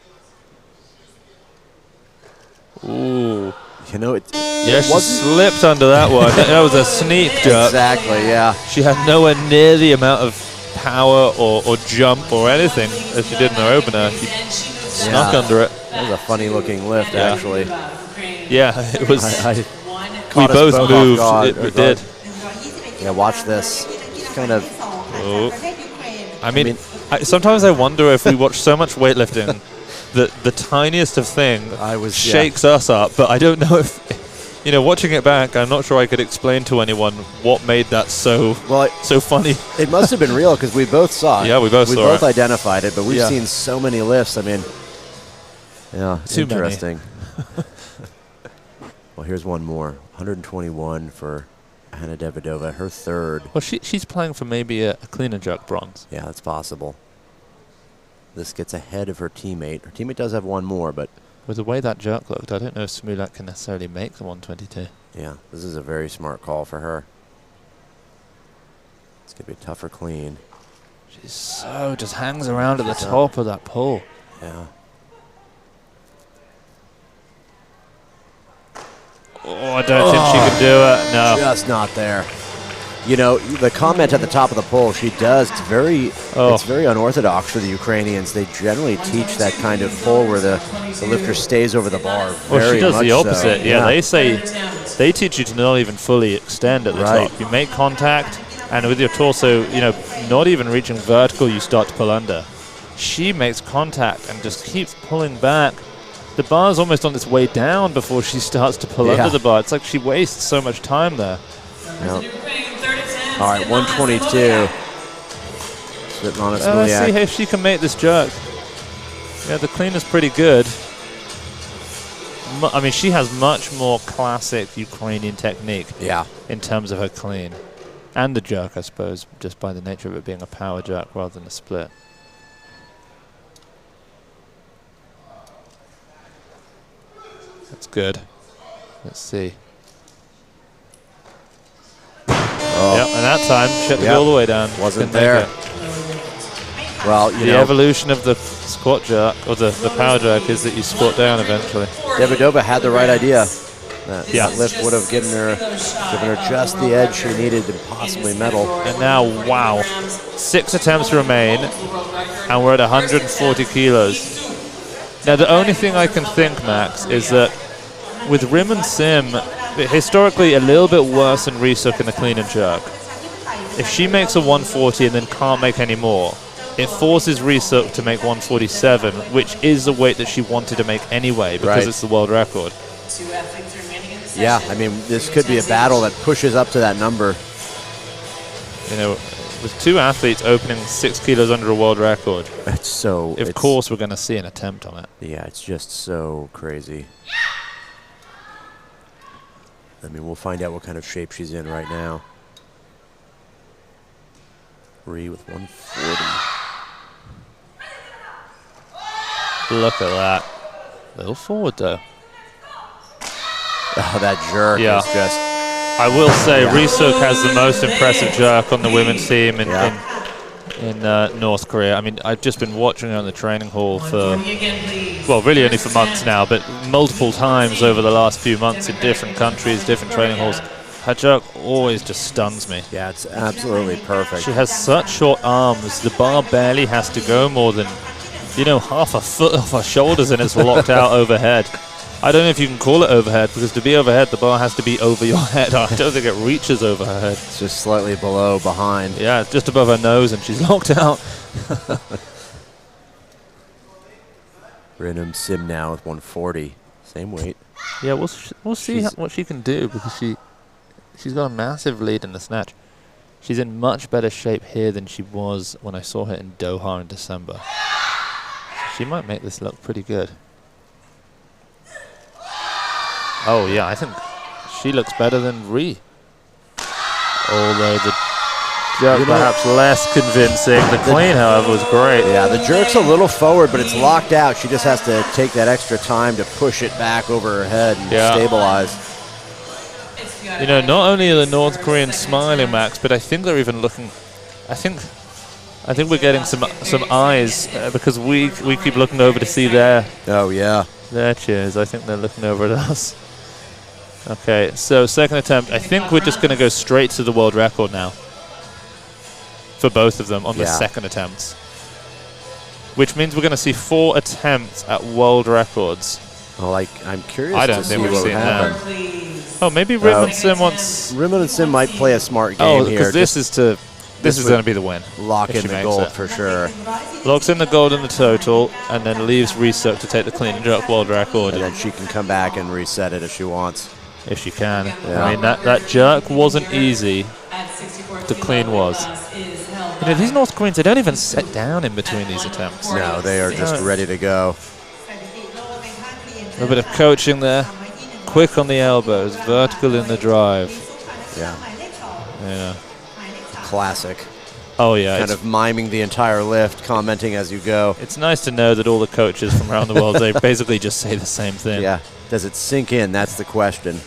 Ooh. You know, Yeah, she slipped under that one. That was a sneak jerk. exactly, yeah. She had nowhere near the amount of power or jump or anything as she did in her opener. She snuck under it. That was a funny looking lift, Yeah. actually. Yeah, it was. I We caught us both off moved. guard- It did. Yeah, watch this. Just kind of. Oh. I mean, sometimes I wonder if we watch so much weightlifting that the tiniest of thing shakes us up. But I don't know if, watching it back, I'm not sure I could explain to anyone what made that so funny. It must have been real because we both saw it. Yeah, we both saw both it. identified it, but we've seen so many lifts. I mean, yeah, Too many. interesting. Well, here's one more. 121 for Hannah Davidova, her third. Well, she's playing for maybe a clean and jerk bronze. Yeah, that's possible. This gets ahead of her teammate. Her teammate does have one more, but With the way that jerk looked, I don't know if Samuliak can necessarily make the 122. yeah, this is a very smart call for her. It's going to be a tougher clean. She's so just hangs around at the top of that pole. Yeah. Oh, I don't think she can do it. No. Just not there. You know, the comment at the top of the pole, she does. It's very unorthodox for the Ukrainians. They generally teach that kind of pole where the lifter stays over the bar. Well, she does much the opposite. So. Yeah, they teach you to not even fully extend at the top. You make contact, and with your torso, not even reaching vertical, you start to pull under. She makes contact and just keeps pulling back. The bar's almost on its way down before she starts to pull under the bar. It's like she wastes so much time there. Yep. All right, 122. Svetlana Let's Samuliak. see if she can make this jerk. Yeah, the clean is pretty good. I mean, she has much more classic Ukrainian technique in terms of her clean. And the jerk, I suppose, just by the nature of it being a power jerk rather than a split. That's good. Let's see. Yep, and that time, she had to go all the way down. Wasn't Couldn't make there. it. Well, The evolution of the squat jerk, or the power jerk, is that you squat down eventually. Davidova had the right idea. That lift would have given her just the edge she needed to possibly medal. And now, wow, 6 attempts remain, and we're at 140 kilos. Now, the only thing I can think, Max, is that with Rim and Sim, historically a little bit worse than Risuk in the clean and jerk. If she makes a 140 and then can't make any more, it forces Ri-Suk to make 147, which is the weight that she wanted to make anyway because it's the world record. 2 athletes remaining in the session. Yeah, I mean, this could be a battle that pushes up to that number. You know, with 2 athletes opening 6 kilos under a world record, It's so... of course we're going to see an attempt on it. Yeah, it's just so crazy. I mean, we'll find out what kind of shape she's in right now. Ri with 140. Look at that. Little forward, though. Oh, that jerk is just... I will say, Ri-Suk has the most impressive jerk on the women's team in North Korea. I mean, I've just been watching her in the training hall for, well, really only for months now, but multiple times over the last few months in different countries, different training halls. Her jerk always just stuns me. Yeah, it's absolutely perfect. She has such short arms. The bar barely has to go more than, you know, half a foot off her shoulders and it's locked out overhead. I don't know if you can call it overhead, because to be overhead, the bar has to be over your head. I don't think it reaches over her head. It's just slightly below, behind. Yeah, it's just above her nose, and she's locked out. Rim Sim now with 140. Same weight. Yeah, we'll see what she can do, because she's got a massive lead in the snatch. She's in much better shape here than she was when I saw her in Doha in December. She might make this look pretty good. Oh, yeah, I think she looks better than Ri. Although the jerk perhaps less convincing. The clean, however, was great. Yeah, the jerk's a little forward, but it's locked out. She just has to take that extra time to push it back over her head and stabilize. You know, not only are the North Koreans smiling, Max, but I think they're even looking... I think we're getting some eyes because we keep looking over to see their cheers. I think they're looking over at us. Okay, so second attempt. I think we're just going to go straight to the world record now for both of them on the second attempts, which means we're going to see 4 attempts at world records. Well, I'm curious. I don't think we've seen that. Oh, maybe Rim and Sim wants. Rim and Sim might play a smart game here. Because this is going to be the win. Lock in the gold for sure. Locks in the gold in the total, and then leaves Ri-Suk to take the clean and jerk world record. And then she can come back and reset it if she wants. If she can. Yeah. I mean, that jerk wasn't easy. The clean was. You know, these North Koreans, they don't even sit down in between these attempts. No, they are just ready to go. A little bit of coaching there. Quick on the elbows, vertical in the drive. Yeah. Yeah. Classic. Oh, yeah. Kind of miming the entire lift, commenting as you go. It's nice to know that all the coaches from around the world, they basically just say the same thing. Yeah. Does it sink in? That's the question.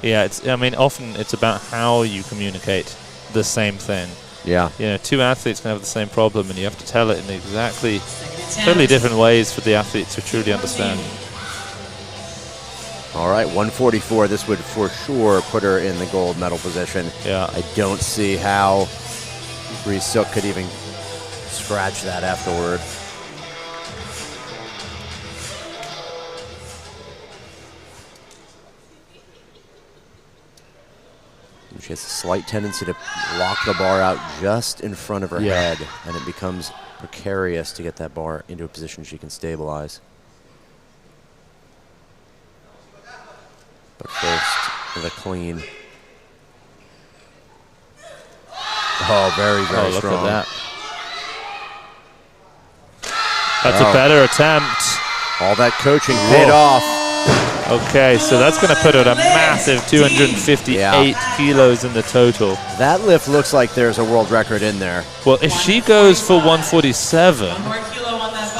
Yeah, I mean, often it's about how you communicate the same thing. Yeah. You know, 2 athletes can have the same problem, and you have to tell it in exactly totally different ways for the athletes to truly understand. All right, 144. This would for sure put her in the gold medal position. Yeah. I don't see how Ri-Suk could even scratch that afterward. She has a slight tendency to lock the bar out just in front of her head, and it becomes precarious to get that bar into a position she can stabilize. But first, the clean. Oh, very strong. Look at that. That's a better attempt. All that coaching paid off. Okay, so that's going to put her at a massive 258 kilos in the total. That lift looks like there's a world record in there. Well, if she goes for 147,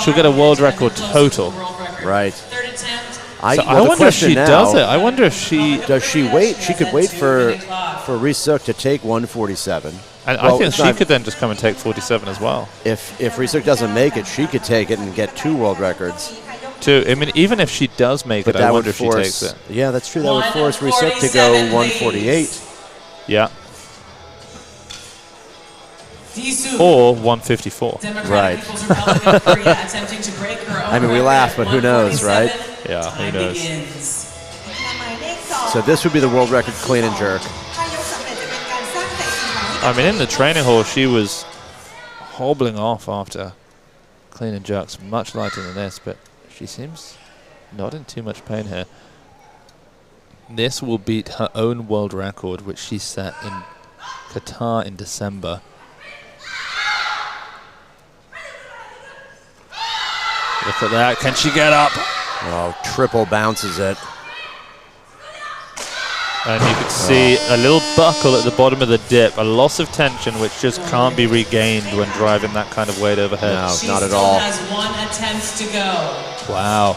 she'll get a world record total. Right. I wonder if she does it. I wonder if she... Does she wait? She could wait for Ri-Suk to take 147. And I think she could then just come and take 47 as well. If Ri-Suk doesn't make it, she could take it and get 2 world records. I mean, even if she does make it, I wonder if she takes it. Yeah, that's true. That would force Ri-Suk to go 148. Yeah. Or 154. Right. I mean, we laugh, but who knows, right? Yeah, who knows? So this would be the world record clean and jerk. I mean, in the training hall, she was hobbling off after clean and jerks, much lighter than this, but she seems not in too much pain here. This will beat her own world record, which she set in Qatar in December. Look at that. Can she get up? Oh, triple bounces it. And you can see a little buckle at the bottom of the dip, a loss of tension which just can't be regained when driving that kind of weight overhead. No, She not at still all. has 1 attempt to go. Wow.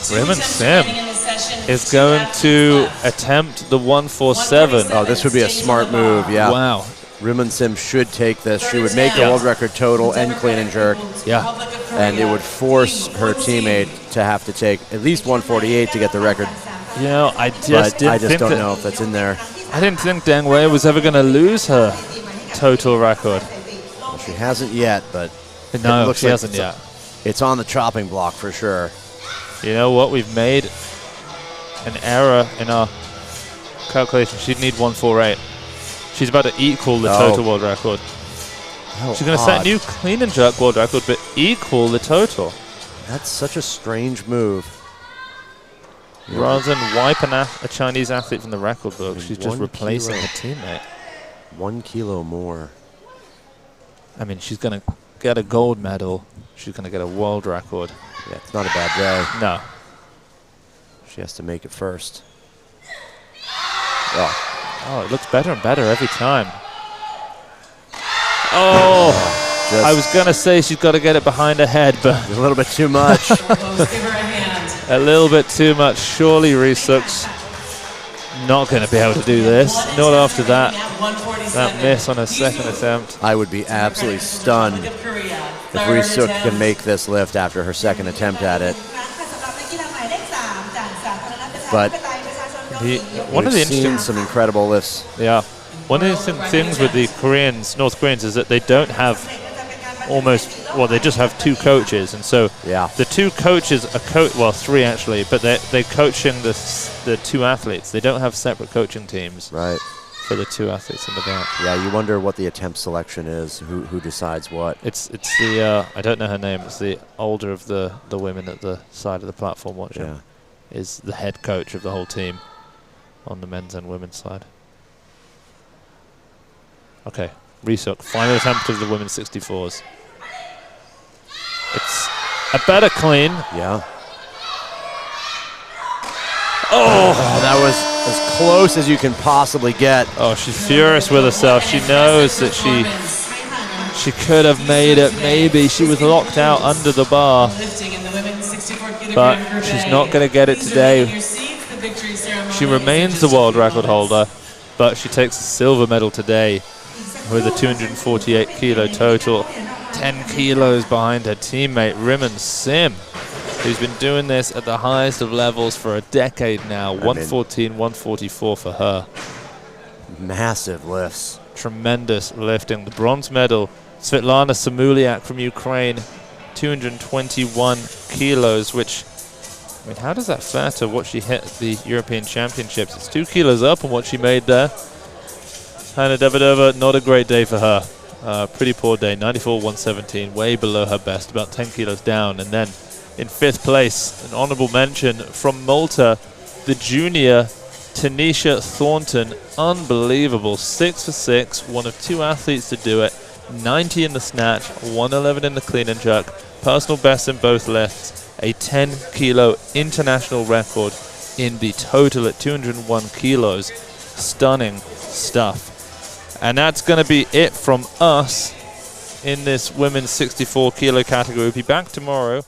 2 Rim and attempts Sim remaining in the session, is 2 going athletes to left. attempt the 147. Oh, this would be a smart move, yeah. Wow. Rim and Sim should take this. She would make the world record total and clean and jerk. Yeah. And it would force her teammate to have to take at least 148 to get the record. You know, I just don't know if that's in there. I didn't think Deng Wei was ever going to lose her total record. Well, she hasn't yet, but No, it looks she like hasn't yet. It's on the chopping block for sure. You know what? We've made an error in our calculation. She'd need 148. She's about to equal the total world record. How She's going to set odd. a new clean and jerk world record, but equal the total. That's such a strange move. Rather than wipe a Chinese athlete from the record book, she's just 1 replacing kilo. her teammate. 1 kilo more. I mean, she's going to get a gold medal. She's going to get a world record. Yeah, it's not a bad day. No. She has to make it first. Oh, it looks better and better every time. Oh, Just I was going to say she's got to get it behind her head, but a little bit too much. Give her a hand. a little bit too much. Surely Reesuk's not going to be able to do this. Not after that. That miss on her second attempt. I would be absolutely stunned if Reesuk can make this lift after her second attempt at it. But One of the we've seen interesting, some incredible lifts. yeah, one of the interesting things with the Koreans, North Koreans, is that they don't have they just have 2 coaches, and so Yeah. the 2 coaches are well, 3 actually, but they're coaching the 2 athletes. They don't have separate coaching teams Right. for the 2 athletes in the back. Yeah, you wonder what the attempt selection is, who decides what. It's the I don't know her name. It's the older of the women at the side of the platform watching. Yeah. Is the head coach of the whole team on the men's and women's side. Okay, Reesuk, final attempt of the women's 64s. It's a better clean. Yeah. Oh! That was as close as you can possibly get. Oh, she's furious with herself. She knows that she could have made it. Maybe she was locked out under the bar, but she's not going to get it today. She remains the world record holder, but she takes the silver medal today with a 248 kilo total, 10 kilos behind her teammate Rim Sim, who's been doing this at the highest of levels for a decade now. 114, 144 for her. Massive lifts. Tremendous lifting. The bronze medal, Svetlana Samuliak from Ukraine, 221 kilos, which, I mean, how does that fare to what she hit at the European Championships? It's 2 kilos up on what she made there. Hanna Davidova, not a great day for her. Pretty poor day, 94, 117, way below her best, about 10 kilos down. And then in 5th place, an honorable mention from Malta, the junior Tenishia Thornton. Unbelievable, 6 for 6, one of 2 athletes to do it. 90 in the snatch, 111 in the clean and jerk, personal best in both lifts, a 10 kilo international record in the total at 201 kilos. Stunning stuff. And that's going to be it from us in this women's 64 kilo category. We'll be back tomorrow.